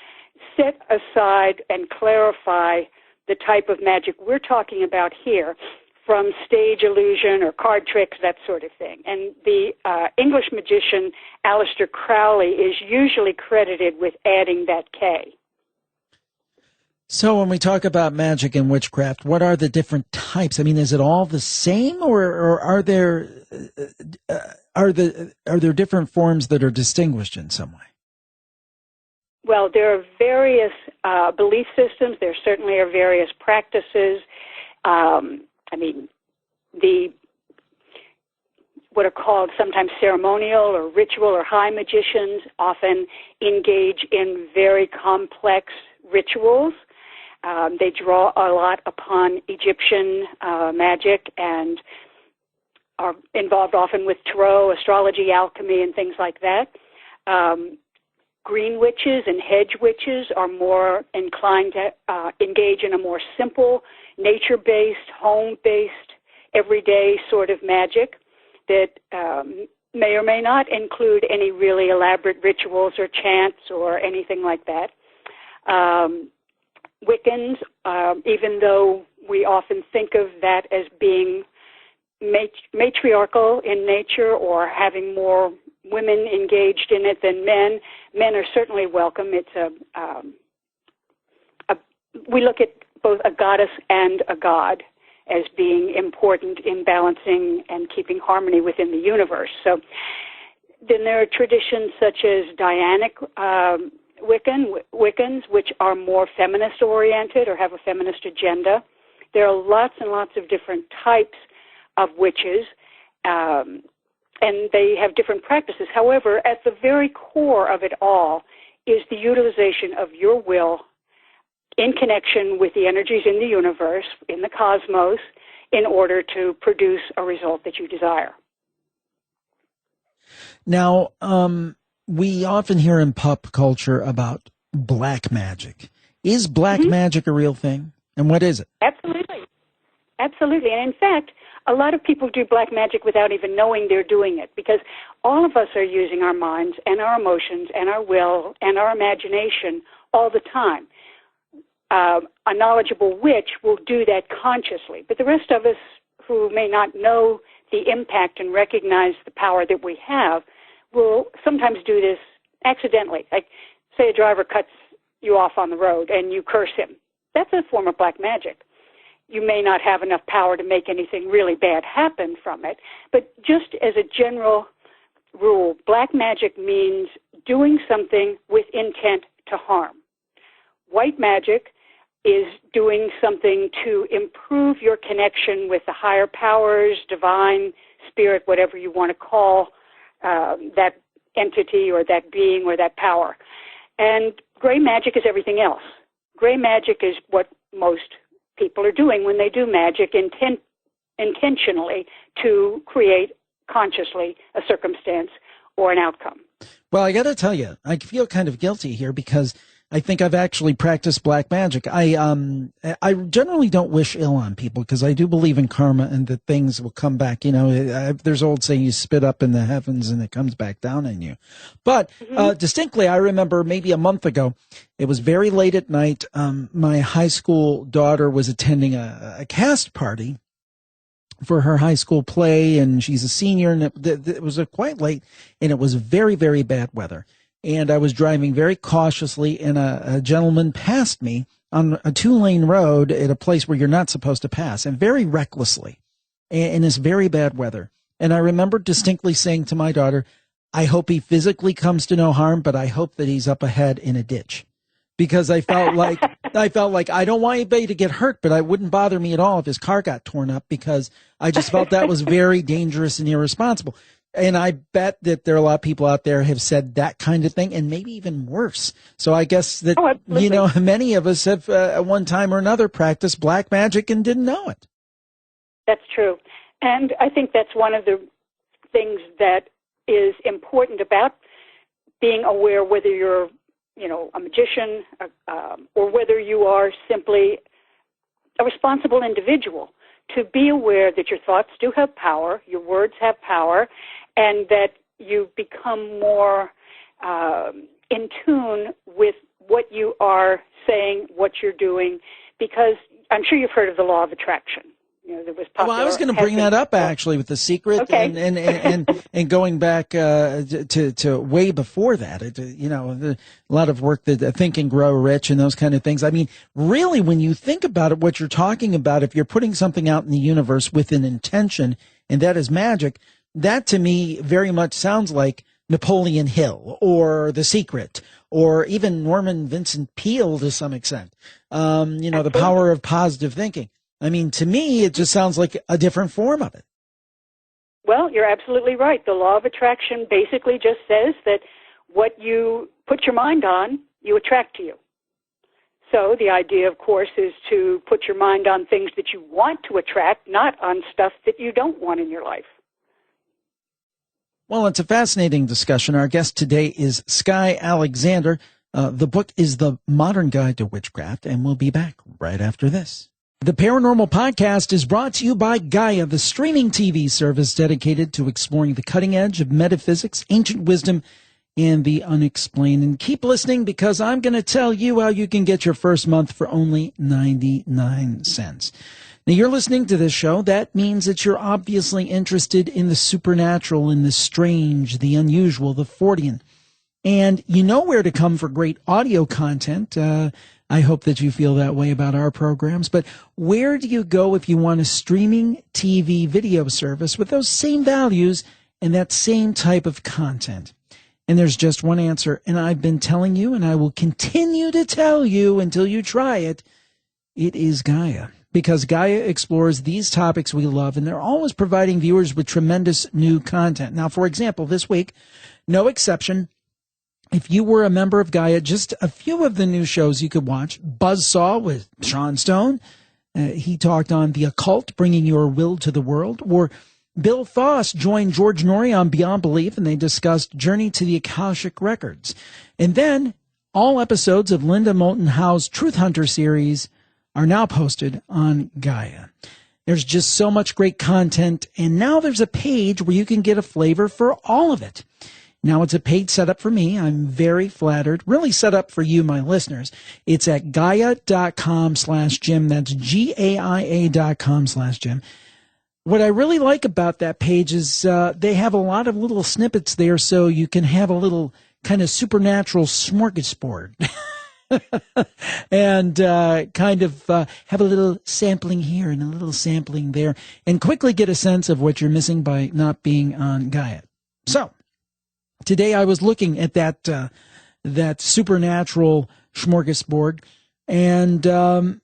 set aside and clarify the type of magic we're talking about here, from stage illusion or card tricks, that sort of thing. And the English magician Aleister Crowley is usually credited with adding that K. So when we talk about magic and witchcraft, what are the different types? I mean, is it all the same, or are there different forms that are distinguished in some way? Well, there are various belief systems. There certainly are various practices. What are called sometimes ceremonial or ritual or high magicians often engage in very complex rituals. They draw a lot upon Egyptian magic and are involved often with tarot, astrology, alchemy, and things like that. Green witches and hedge witches are more inclined to engage in a more simple, nature-based, home-based, everyday sort of magic that may or may not include any really elaborate rituals or chants or anything like that. Wiccans, even though we often think of that as being matriarchal in nature or having more women engaged in it than men, men are certainly welcome. It's we look at both a goddess and a god as being important in balancing and keeping harmony within the universe. So then there are traditions such as Dianic Wiccans, which are more feminist-oriented or have a feminist agenda. There are lots and lots of different types of witches, and they have different practices. However, at the very core of it all is the utilization of your will in connection with the energies in the universe, in the cosmos, in order to produce a result that you desire. Now, we often hear in pop culture about black magic. Is black magic a real thing? And what is it? Absolutely. Absolutely. And in fact, a lot of people do black magic without even knowing they're doing it, because all of us are using our minds and our emotions and our will and our imagination all the time. A knowledgeable witch will do that consciously, but the rest of us who may not know the impact and recognize the power that we have will sometimes do this accidentally. Like, say a driver cuts you off on the road and you curse him. That's a form of black magic. You may not have enough power to make anything really bad happen from it, but just as a general rule, black magic means doing something with intent to harm. White magic is doing something to improve your connection with the higher powers, divine, spirit, whatever you want to call that entity or that being or that power. And gray magic is everything else. Gray magic is what most people are doing when they do magic intentionally to create consciously a circumstance or an outcome. Well, I got to tell you, I feel kind of guilty here because I think I've actually practiced black magic. I generally don't wish ill on people because I do believe in karma and that things will come back. You know, there's old saying, you spit up in the heavens and it comes back down on you. But distinctly, I remember maybe a month ago, it was very late at night. My high school daughter was attending a cast party for her high school play, and she's a senior, and it was quite late, and it was very, very bad weather. And I was driving very cautiously, and a gentleman passed me on a 2-lane road at a place where you're not supposed to pass, and very recklessly, in this very bad weather. And I remember distinctly saying to my daughter, I hope he physically comes to no harm, but I hope that he's up ahead in a ditch. Because I felt like I don't want anybody to get hurt, but it wouldn't bother me at all if his car got torn up, because I just felt that was very dangerous and irresponsible. And I bet that there are a lot of people out there have said that kind of thing, and maybe even worse. So I guess that, you know, many of us have at one time or another practiced black magic and didn't know it. That's true. And I think that's one of the things that is important about being aware, whether you're, you know, a magician or whether you are simply a responsible individual, to be aware that your thoughts do have power, your words have power, and that you become more in tune with what you are saying, what you're doing, because I'm sure you've heard of the law of attraction. You know, that was popular. Well, I was going to bring that up actually with The Secret, okay. and going back to way before that. You know, a lot of work that Think and Grow Rich and those kind of things. I mean, really, when you think about it, what you're talking about, if you're putting something out in the universe with an intention, and that is magic, that to me very much sounds like Napoleon Hill or The Secret or even Norman Vincent Peale to some extent. You know, the power of positive thinking. I mean, to me, it just sounds like a different form of it. Well, you're absolutely right. The law of attraction basically just says that what you put your mind on, you attract to you. So the idea, of course, is to put your mind on things that you want to attract, not on stuff that you don't want in your life. Well, it's a fascinating discussion. Our guest today is Sky Alexander. The book is The Modern Guide to Witchcraft, and we'll be back right after this. The Paranormal Podcast is brought to you by Gaia, the streaming TV service dedicated to exploring the cutting edge of metaphysics, ancient wisdom, and the unexplained. And keep listening, because I'm going to tell you how you can get your first month for only 99 cents. Now, you're listening to this show. That means that you're obviously interested in the supernatural, in the strange, the unusual, the Fortean. And you know where to come for great audio content. I hope that you feel that way about our programs. But where do you go if you want a streaming TV video service with those same values and that same type of content? And there's just one answer, and I've been telling you, and I will continue to tell you until you try it. It is Gaia, because Gaia explores these topics we love, and they're always providing viewers with tremendous new content. Now, for example, this week, no exception, if you were a member of Gaia, just a few of the new shows you could watch. Buzzsaw with Sean Stone. He talked on the occult, bringing your will to the world. Or Bill Foss joined George Norrie on Beyond Belief, and they discussed Journey to the Akashic Records. And then all episodes of Linda Moulton Howe's Truth Hunter series are now posted on Gaia. There's just so much great content, and now there's a page where you can get a flavor for all of it. Now, it's a paid setup for me. I'm very flattered. Really set up for you, my listeners. It's at Gaia.com/Jim. That's GAIA.com/Jim. What I really like about that page is they have a lot of little snippets there, so you can have a little kind of supernatural smorgasbord. And kind of have a little sampling here and a little sampling there, and quickly get a sense of what you're missing by not being on Gaia. So, today I was looking at that supernatural smorgasbord, and a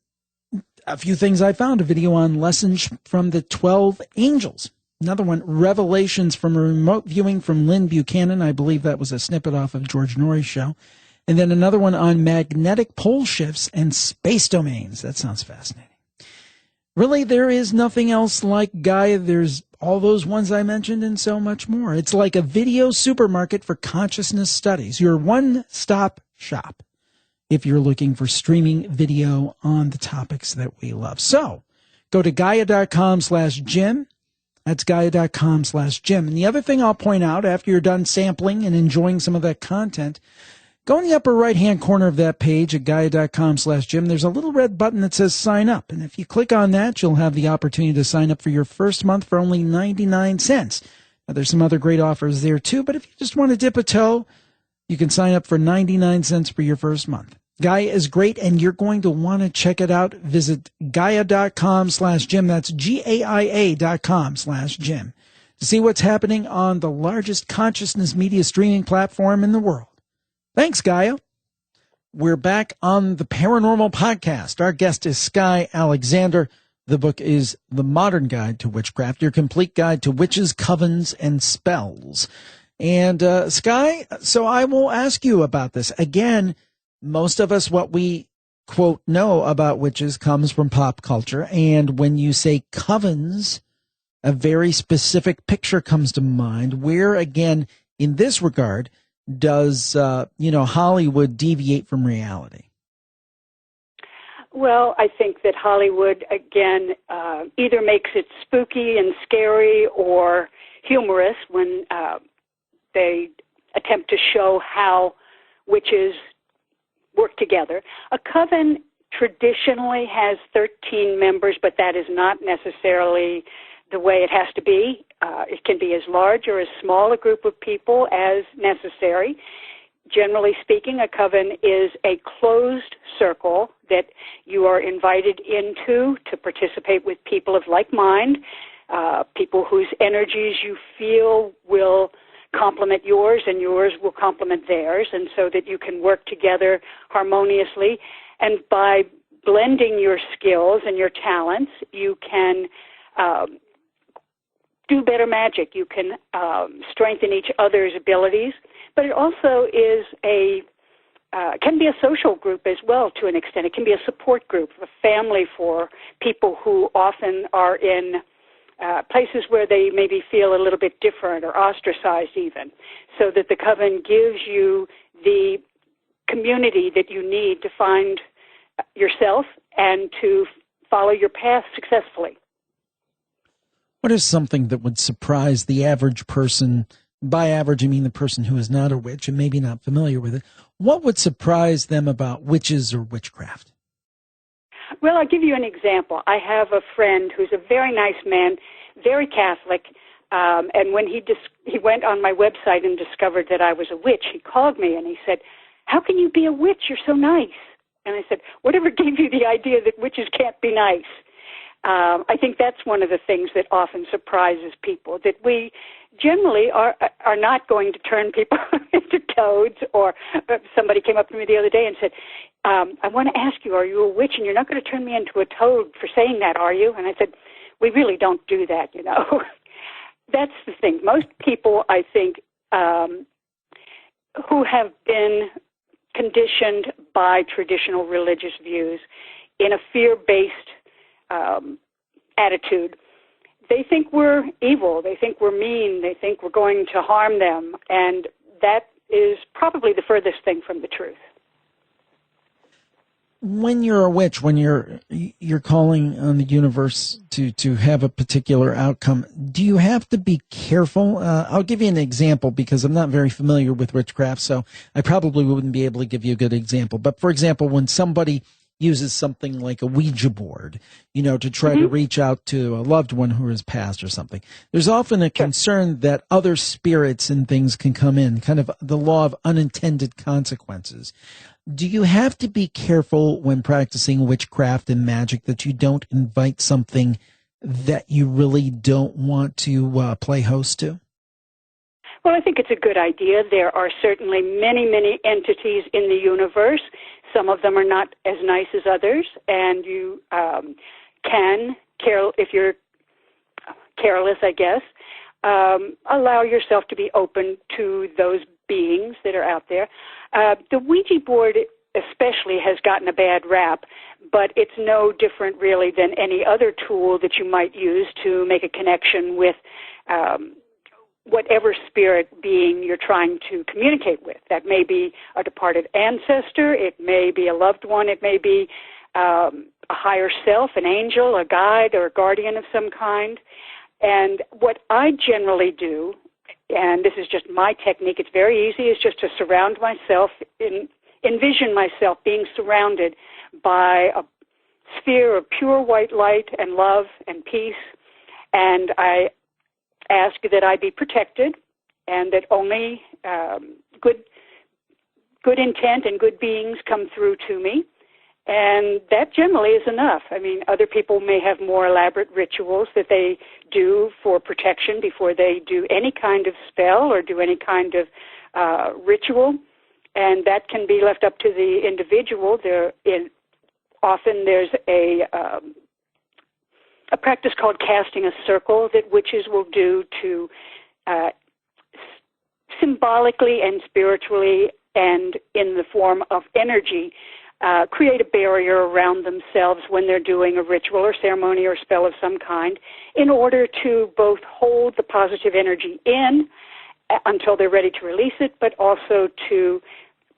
few things I found. A video on lessons from the 12 angels. Another one, revelations from a remote viewing from Lynn Buchanan. I believe that was a snippet off of George Norrie's show. And then another one on magnetic pole shifts and space domains. That sounds fascinating. Really, there is nothing else like Gaia. There's all those ones I mentioned and so much more. It's like a video supermarket for consciousness studies. Your one-stop shop if you're looking for streaming video on the topics that we love. So go to Gaia.com/Jim. That's Gaia.com/Jim. And the other thing I'll point out after you're done sampling and enjoying some of that content, go in the upper right-hand corner of that page at Gaia.com/Jim. There's a little red button that says sign up. And if you click on that, you'll have the opportunity to sign up for your first month for only 99 cents. Now, there's some other great offers there too, but if you just want to dip a toe, you can sign up for 99 cents for your first month. Gaia is great, and you're going to want to check it out. Visit Gaia.com/Jim. That's GAIA.com/Jim to see what's happening on the largest consciousness media streaming platform in the world. Thanks, Gaia. We're back on the Paranormal Podcast. Our guest is Sky Alexander. The book is The Modern Guide to Witchcraft, your complete guide to witches, covens, and spells. And Sky, so I will ask you about this. Again, most of us, what we, quote, know about witches comes from pop culture. And when you say covens, a very specific picture comes to mind. Where, again, in this regard, does Hollywood deviate from reality? Well, I think that Hollywood, again, either makes it spooky and scary or humorous when they attempt to show how witches work together. A coven traditionally has 13 members, but that is not necessarily the way it has to be. It can be as large or as small a group of people as necessary. Generally speaking, a coven is a closed circle that you are invited into to participate with people of like mind, people whose energies you feel will complement yours and yours will complement theirs, and so that you can work together harmoniously. And by blending your skills and your talents, you can do better magic. You can strengthen each other's abilities. But it also is can be a social group as well to an extent. It can be a support group, a family for people who often are in places where they maybe feel a little bit different or ostracized even, so that the coven gives you the community that you need to find yourself and to follow follow your path successfully. What is something that would surprise the average person? By average, I mean the person who is not a witch and maybe not familiar with it. What would surprise them about witches or witchcraft? Well, I'll give you an example. I have a friend who's a very nice man, very Catholic, and when he went on my website and discovered that I was a witch, he called me and he said, "How can you be a witch? You're so nice." And I said, "Whatever gave you the idea that witches can't be nice?" I think that's one of the things that often surprises people, that we generally are not going to turn people into toads. Or somebody came up to me the other day and said, "I want to ask you, are you a witch? And you're not going to turn me into a toad for saying that, are you?" And I said, "We really don't do that, you know." That's the thing. Most people, I think, who have been conditioned by traditional religious views in a fear-based attitude, they think we're evil, they think we're mean, they think we're going to harm them, and that is probably the furthest thing from the truth. When you're a witch, when you're calling on the universe to have a particular outcome, do you have to be careful? I'll give you an example because I'm not very familiar with witchcraft, so I probably wouldn't be able to give you a good example. But for example, when somebody uses something like a Ouija board, to try to reach out to a loved one who has passed or something, there's often a concern that other spirits and things can come in, kind of the law of unintended consequences. Do you have to be careful when practicing witchcraft and magic that you don't invite something that you really don't want to play host to? Well, I think it's a good idea. There are certainly many, many entities in the universe. Some of them are not as nice as others, and you can, if you're careless, I guess, allow yourself to be open to those beings that are out there. The Ouija board especially has gotten a bad rap, but it's no different really than any other tool that you might use to make a connection with whatever spirit being you're trying to communicate with. That may be a departed ancestor, it may be a loved one, it may be a higher self, an angel, a guide, or a guardian of some kind. And what I generally do, and this is just my technique, it's very easy, is just to surround myself, envision myself being surrounded by a sphere of pure white light and love and peace, and I ask that I be protected and that only good intent and good beings come through to me. And that generally is enough. I mean, other people may have more elaborate rituals that they do for protection before they do any kind of spell or do any kind of ritual, and that can be left up to the individual. Often there's a practice called casting a circle that witches will do to symbolically and spiritually and in the form of energy create a barrier around themselves when they're doing a ritual or ceremony or spell of some kind in order to both hold the positive energy in until they're ready to release it, but also to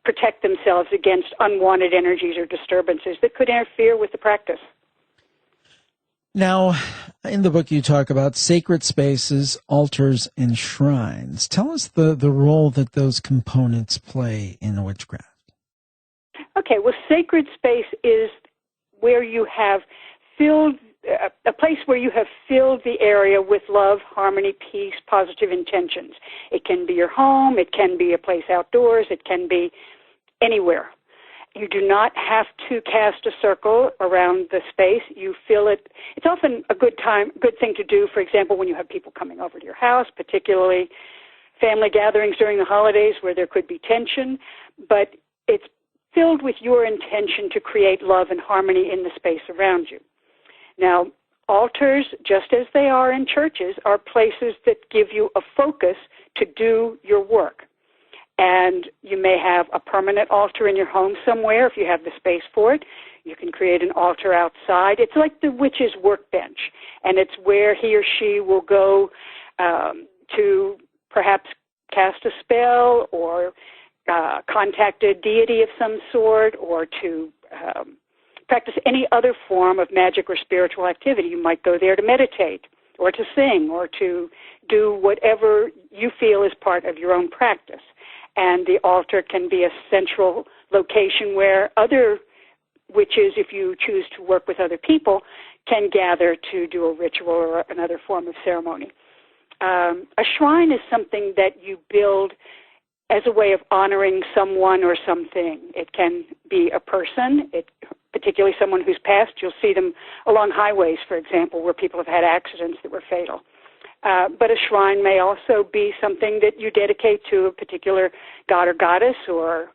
protect themselves against unwanted energies or disturbances that could interfere with the practice. Now, in the book you talk about sacred spaces, altars, and shrines. Tell us the role that those components play in witchcraft. Okay, well, sacred space is where you have filled, a place where you have filled the area with love, harmony, peace, positive intentions. It can be your home, it can be a place outdoors, it can be anywhere. You do not have to cast a circle around the space. You fill it. It's often a good thing to do, for example, when you have people coming over to your house, particularly family gatherings during the holidays where there could be tension, but it's filled with your intention to create love and harmony in the space around you. Now, altars, just as they are in churches, are places that give you a focus to do your work. And you may have a permanent altar in your home somewhere if you have the space for it. You can create an altar outside. It's like the witch's workbench, and it's where he or she will go to perhaps cast a spell or contact a deity of some sort, or to practice any other form of magic or spiritual activity. You might go there to meditate or to sing or to do whatever you feel is part of your own practice. And the altar can be a central location where other witches, if you choose to work with other people, can gather to do a ritual or another form of ceremony. A shrine is something that you build as a way of honoring someone or something. It can be a person, particularly someone who's passed. You'll see them along highways, for example, where people have had accidents that were fatal. But a shrine may also be something that you dedicate to a particular god or goddess or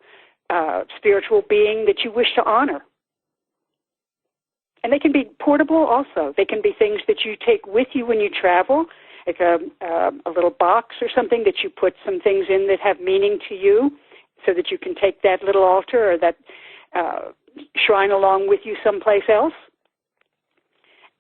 spiritual being that you wish to honor. And they can be portable also. They can be things that you take with you when you travel, like a little box or something that you put some things in that have meaning to you so that you can take that little altar or that shrine along with you someplace else.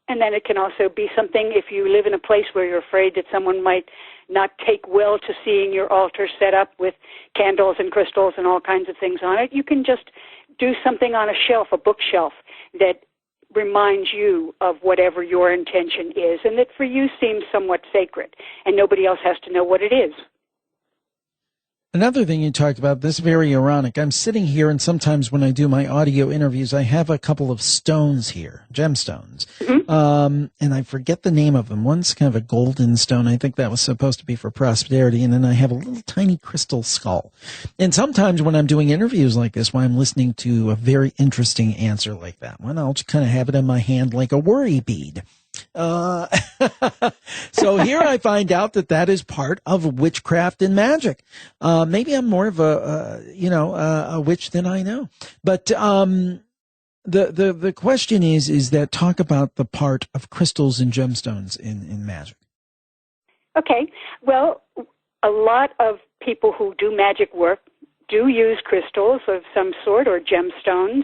And then it can also be something, if you live in a place where you're afraid that someone might not take well to seeing your altar set up with candles and crystals and all kinds of things on it, you can just do something on a shelf, a bookshelf, that reminds you of whatever your intention is and that for you seems somewhat sacred, and nobody else has to know what it is. Another thing you talked about, this is very ironic. I'm sitting here, and sometimes when I do my audio interviews, I have a couple of stones here, gemstones. Mm-hmm. And I forget the name of them. One's kind of a golden stone. I think that was supposed to be for prosperity. And then I have a little tiny crystal skull. And sometimes when I'm doing interviews like this, when I'm listening to a very interesting answer like that one, I'll just kind of have it in my hand like a worry bead. So here I find out that is part of witchcraft and magic. Maybe I'm more of a witch than I know. But the question is that talk about the part of crystals and gemstones in magic. Okay. Well, a lot of people who do magic work do use crystals of some sort or gemstones.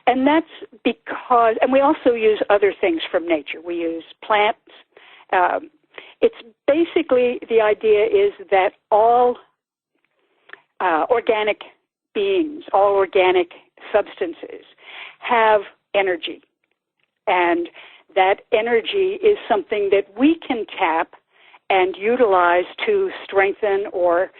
And that's because, and we also use other things from nature. We use plants. It's basically, the idea is that all organic beings, all organic substances have energy. And that energy is something that we can tap and utilize to strengthen or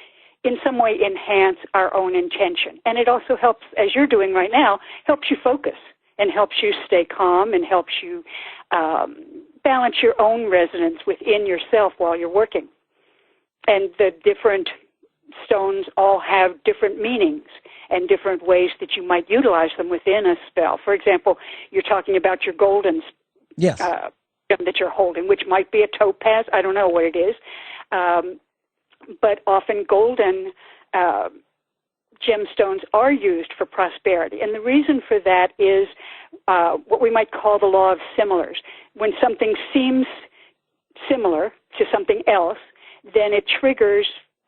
in some way enhance our own intention. And it also helps, as you're doing right now, helps you focus and helps you stay calm and helps you balance your own resonance within yourself while you're working. And the different stones all have different meanings and different ways that you might utilize them within a spell. For example, you're talking about your golden yes. That you're holding, which might be a topaz. I don't know what it is. But often golden gemstones are used for prosperity. And the reason for that is what we might call the law of similars. When something seems similar to something else, then it triggers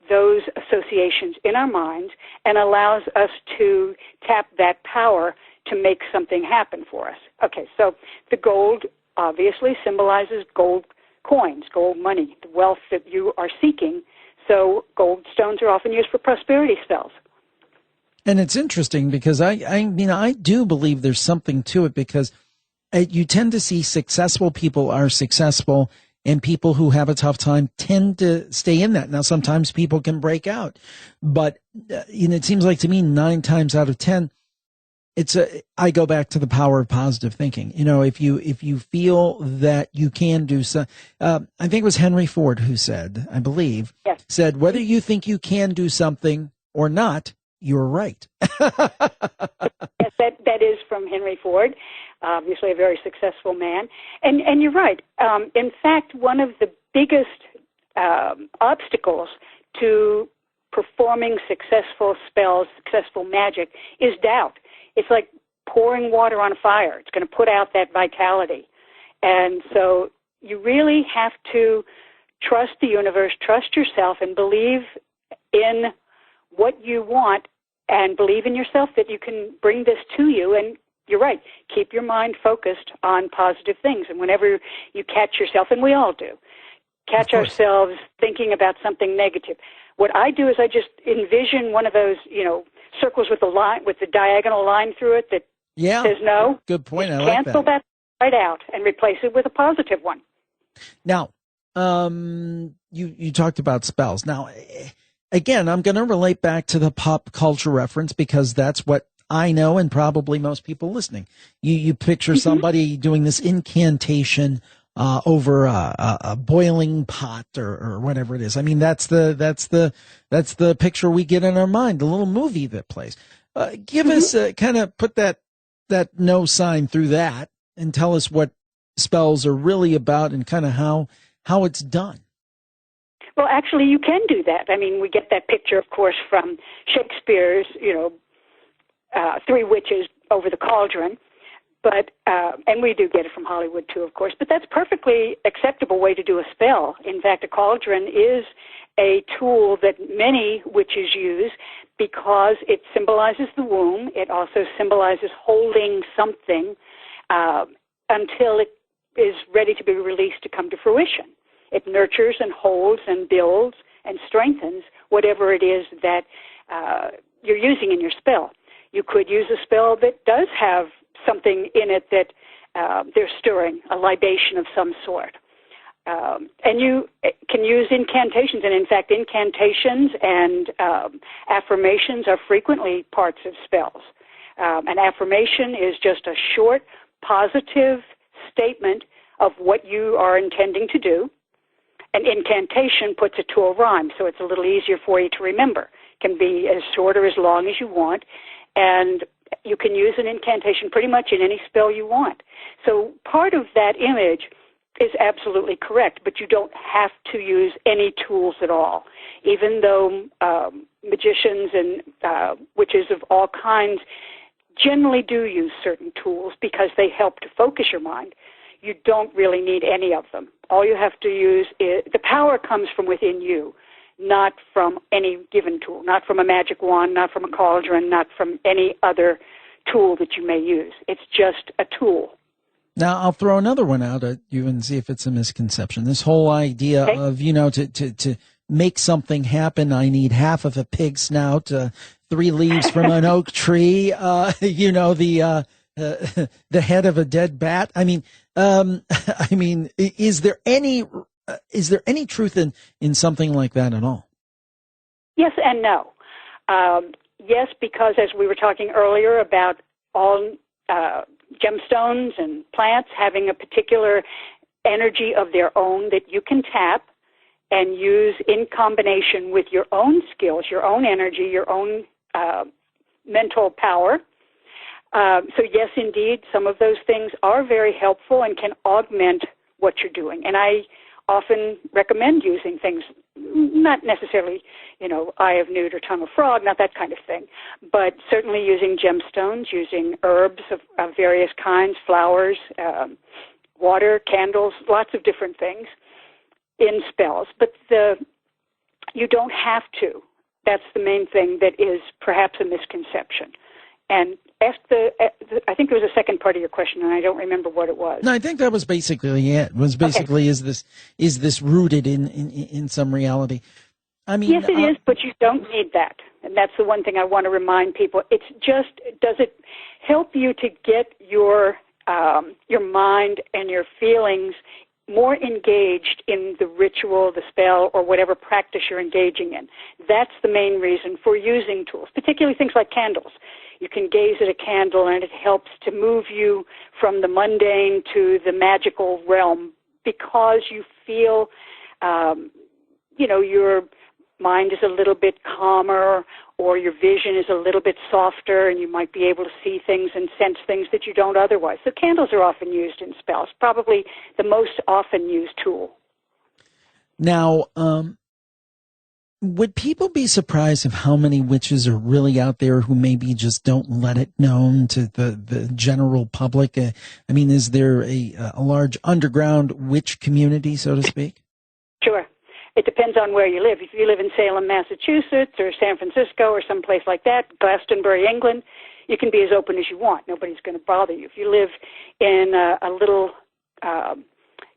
those associations in our minds and allows us to tap that power to make something happen for us. Okay, so the gold obviously symbolizes gold coins, gold money, the wealth that you are seeking. So gold stones are often used for prosperity spells. And it's interesting because I do believe there's something to it because you tend to see successful people are successful and people who have a tough time tend to stay in that. Now, sometimes people can break out, but it seems like to me 9 times out of 10, I go back to the power of positive thinking. If you feel that you can do so, I think it was Henry Ford who said, I believe, yes. said, whether you think you can do something or not, you're right. Yes, that is from Henry Ford, obviously a very successful man. And you're right. In fact, one of the biggest obstacles to performing successful spells, successful magic, is doubt. It's like pouring water on a fire. It's going to put out that vitality. And so you really have to trust the universe, trust yourself, and believe in what you want and believe in yourself that you can bring this to you. And you're right, keep your mind focused on positive things. And whenever you catch yourself, and we all do, catch ourselves thinking about something negative, what I do is I just envision one of those, circles with the diagonal line through it that Yeah. says no, Good point. I just like cancel that right out and replace it with a positive one. Now, you talked about spells. Now, again, I'm going to relate back to the pop culture reference because that's what I know and probably most people listening. You picture somebody doing this incantation over a boiling pot or whatever it is. I mean, that's the picture we get in our mind, the little movie that plays. Give us kind of put that no sign through that and tell us what spells are really about and kind of how it's done. Well, actually, you can do that. I mean, we get that picture, of course, from Shakespeare's, Three Witches over the Cauldron, but and we do get it from Hollywood too, of course. But that's a perfectly acceptable way to do a spell. In fact, a cauldron is a tool that many witches use because it symbolizes the womb. It also symbolizes holding something until it is ready to be released to come to fruition. It nurtures and holds and builds and strengthens whatever it is that you're using in your spell. You could use a spell that does have something in it that they're stirring, a libation of some sort. And you can use incantations, and in fact, incantations and affirmations are frequently parts of spells. An affirmation is just a short, positive statement of what you are intending to do. An incantation puts it to a rhyme, so it's a little easier for you to remember. It can be as short or as long as you want, and you can use an incantation pretty much in any spell you want. So part of that image is absolutely correct, but you don't have to use any tools at all. Even though magicians and witches of all kinds generally do use certain tools because they help to focus your mind, you don't really need any of them. All you have to use is, the power comes from within you, not from any given tool, not from a magic wand, not from a cauldron, not from any other tool that you may use. It's just a tool. Now, I'll throw another one out at you and see if it's a misconception. This whole idea of, to make something happen, I need half of a pig snout, 3 leaves from an oak tree, the head of a dead bat. Is there any truth in something like that at all? Yes and no. Yes, because as we were talking earlier about all gemstones and plants having a particular energy of their own that you can tap and use in combination with your own skills, your own energy, your own mental power. So yes, indeed, some of those things are very helpful and can augment what you're doing. And I often recommend using things, not necessarily, eye of newt or tongue of frog, not that kind of thing, but certainly using gemstones, using herbs of various kinds, flowers, water, candles, lots of different things in spells. But you don't have to. That's the main thing that is perhaps a misconception. And ask I think there was a second part of your question, and I don't remember what it was. No, I think that was basically it. Okay. Is this rooted in some reality? I mean, yes, it is, but you don't need that. And that's the one thing I want to remind people. It's just, does it help you to get your mind and your feelings more engaged in the ritual, the spell, or whatever practice you're engaging in? That's the main reason for using tools, particularly things like candles. You can gaze at a candle, and it helps to move you from the mundane to the magical realm because you feel, your mind is a little bit calmer, or your vision is a little bit softer, and you might be able to see things and sense things that you don't otherwise. So candles are often used in spells, probably the most often used tool. Now, would people be surprised of how many witches are really out there who maybe just don't let it known to the general public? Is there a large underground witch community, so to speak? Sure. It depends on where you live. If you live in Salem, Massachusetts, or San Francisco, or someplace like that, Glastonbury, England, you can be as open as you want. Nobody's going to bother you. If you live in a little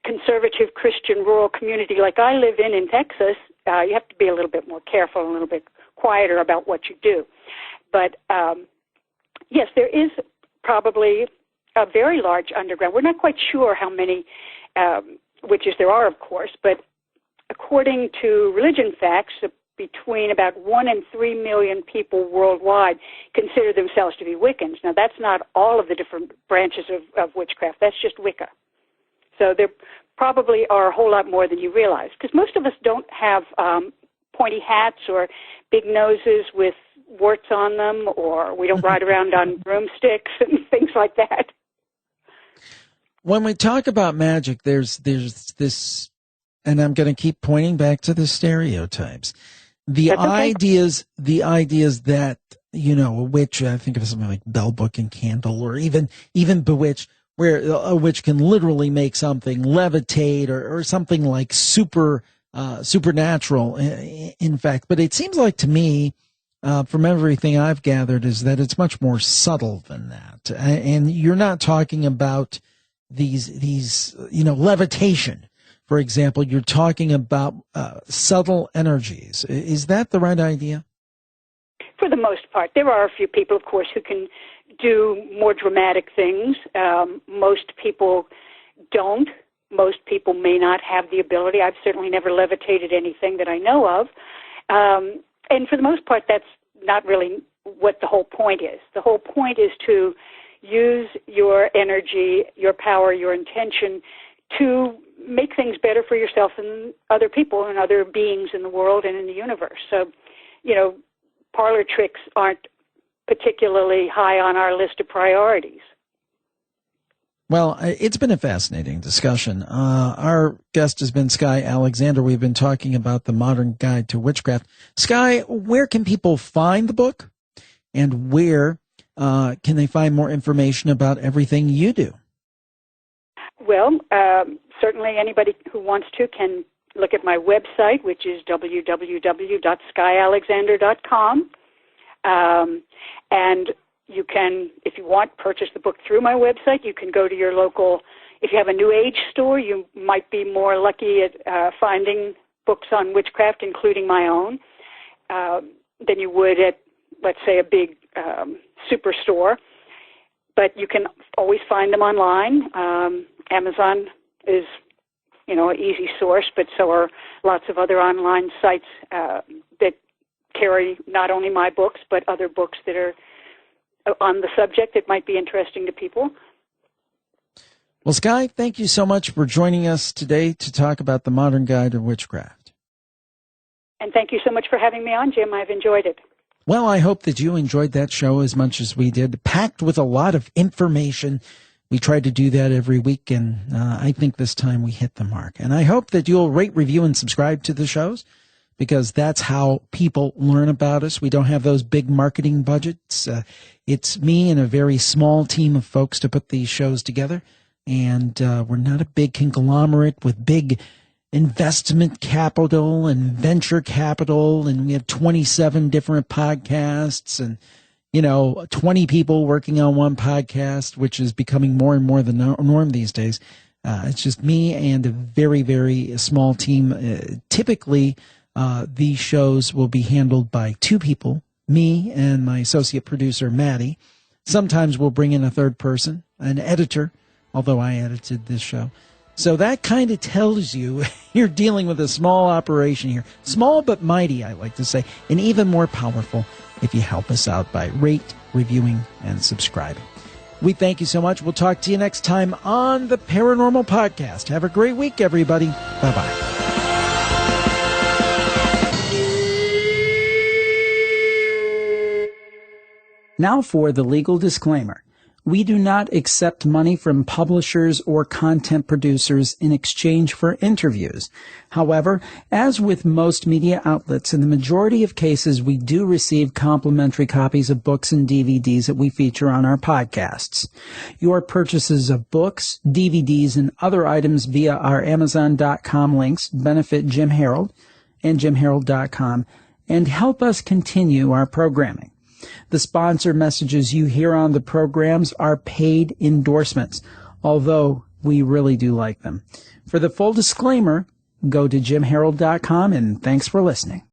conservative Christian rural community like I live in Texas, you have to be a little bit more careful, a little bit quieter about what you do. But yes, there is probably a very large underground. We're not quite sure how many witches there are, of course, but according to religion facts, between about 1 and 3 million people worldwide consider themselves to be Wiccans. Now, that's not all of the different branches of witchcraft. That's just Wicca. So there probably are a whole lot more than you realize, because most of us don't have pointy hats or big noses with warts on them, or we don't ride around on broomsticks and things like that. When we talk about magic, there's this, and I'm going to keep pointing back to the stereotypes. The ideas that, you know, a witch, I think of something like Bell Book and Candle, or even Bewitched, where a witch can literally make something levitate or something like supernatural, in fact. But it seems like to me, from everything I've gathered, is that it's much more subtle than that. And you're not talking about these, you know, levitation. For example, you're talking about subtle energies. Is that the right idea? For the most part. There are a few people, of course, who can do more dramatic things. Most people don't. Most people may not have the ability. I've certainly never levitated anything that I know of. And for the most part, that's not really what the whole point is. The whole point is to use your energy, your power, your intention to make things better for yourself and other people and other beings in the world and in the universe. So, you know, parlor tricks aren't particularly high on our list of priorities. Well, it's been a fascinating discussion. Our guest has been Sky Alexander. We've been talking about The Modern Guide to Witchcraft. Sky, where can people find the book, and where can they find more information about everything you do? Well, certainly anybody who wants to can look at my website, which is www.skyalexander.com. And you can, if you want, purchase the book through my website. You can go to your local, if you have a New Age store, you might be more lucky at finding books on witchcraft, including my own, than you would at, let's say, a big superstore. But you can always find them online. Amazon is, you know, an easy source, but so are lots of other online sites that carry not only my books, but other books that are on the subject that might be interesting to people. Well, Sky, thank you so much for joining us today to talk about The Modern Guide to Witchcraft. And thank you so much for having me on, Jim. I've enjoyed it. Well, I hope that you enjoyed that show as much as we did, packed with a lot of information. We try to do that every week, and I think this time we hit the mark. And I hope that you'll rate, review, and subscribe to the shows, because that's how people learn about us. We don't have those big marketing budgets. It's me and a very small team of folks to put these shows together, and we're not a big conglomerate with big investment capital and venture capital, and we have 27 different podcasts and, you know, 20 people working on one podcast, which is becoming more and more the norm these days. It's just me and a very, very small team. Typically, these shows will be handled by two people, me and my associate producer, Maddie. Sometimes we'll bring in a third person, an editor, although I edited this show. So that kind of tells you you're dealing with a small operation here. Small but mighty, I like to say, and even more powerful if you help us out by rate, reviewing, and subscribing. We thank you so much. We'll talk to you next time on the Paranormal Podcast. Have a great week, everybody. Bye-bye. Now for the legal disclaimer. We do not accept money from publishers or content producers in exchange for interviews. However, as with most media outlets, in the majority of cases, we do receive complimentary copies of books and DVDs that we feature on our podcasts. Your purchases of books, DVDs, and other items via our Amazon.com links benefit Jim Harold and JimHarold.com and help us continue our programming. The sponsor messages you hear on the programs are paid endorsements, although we really do like them. For the full disclaimer, go to JimHarold.com, and thanks for listening.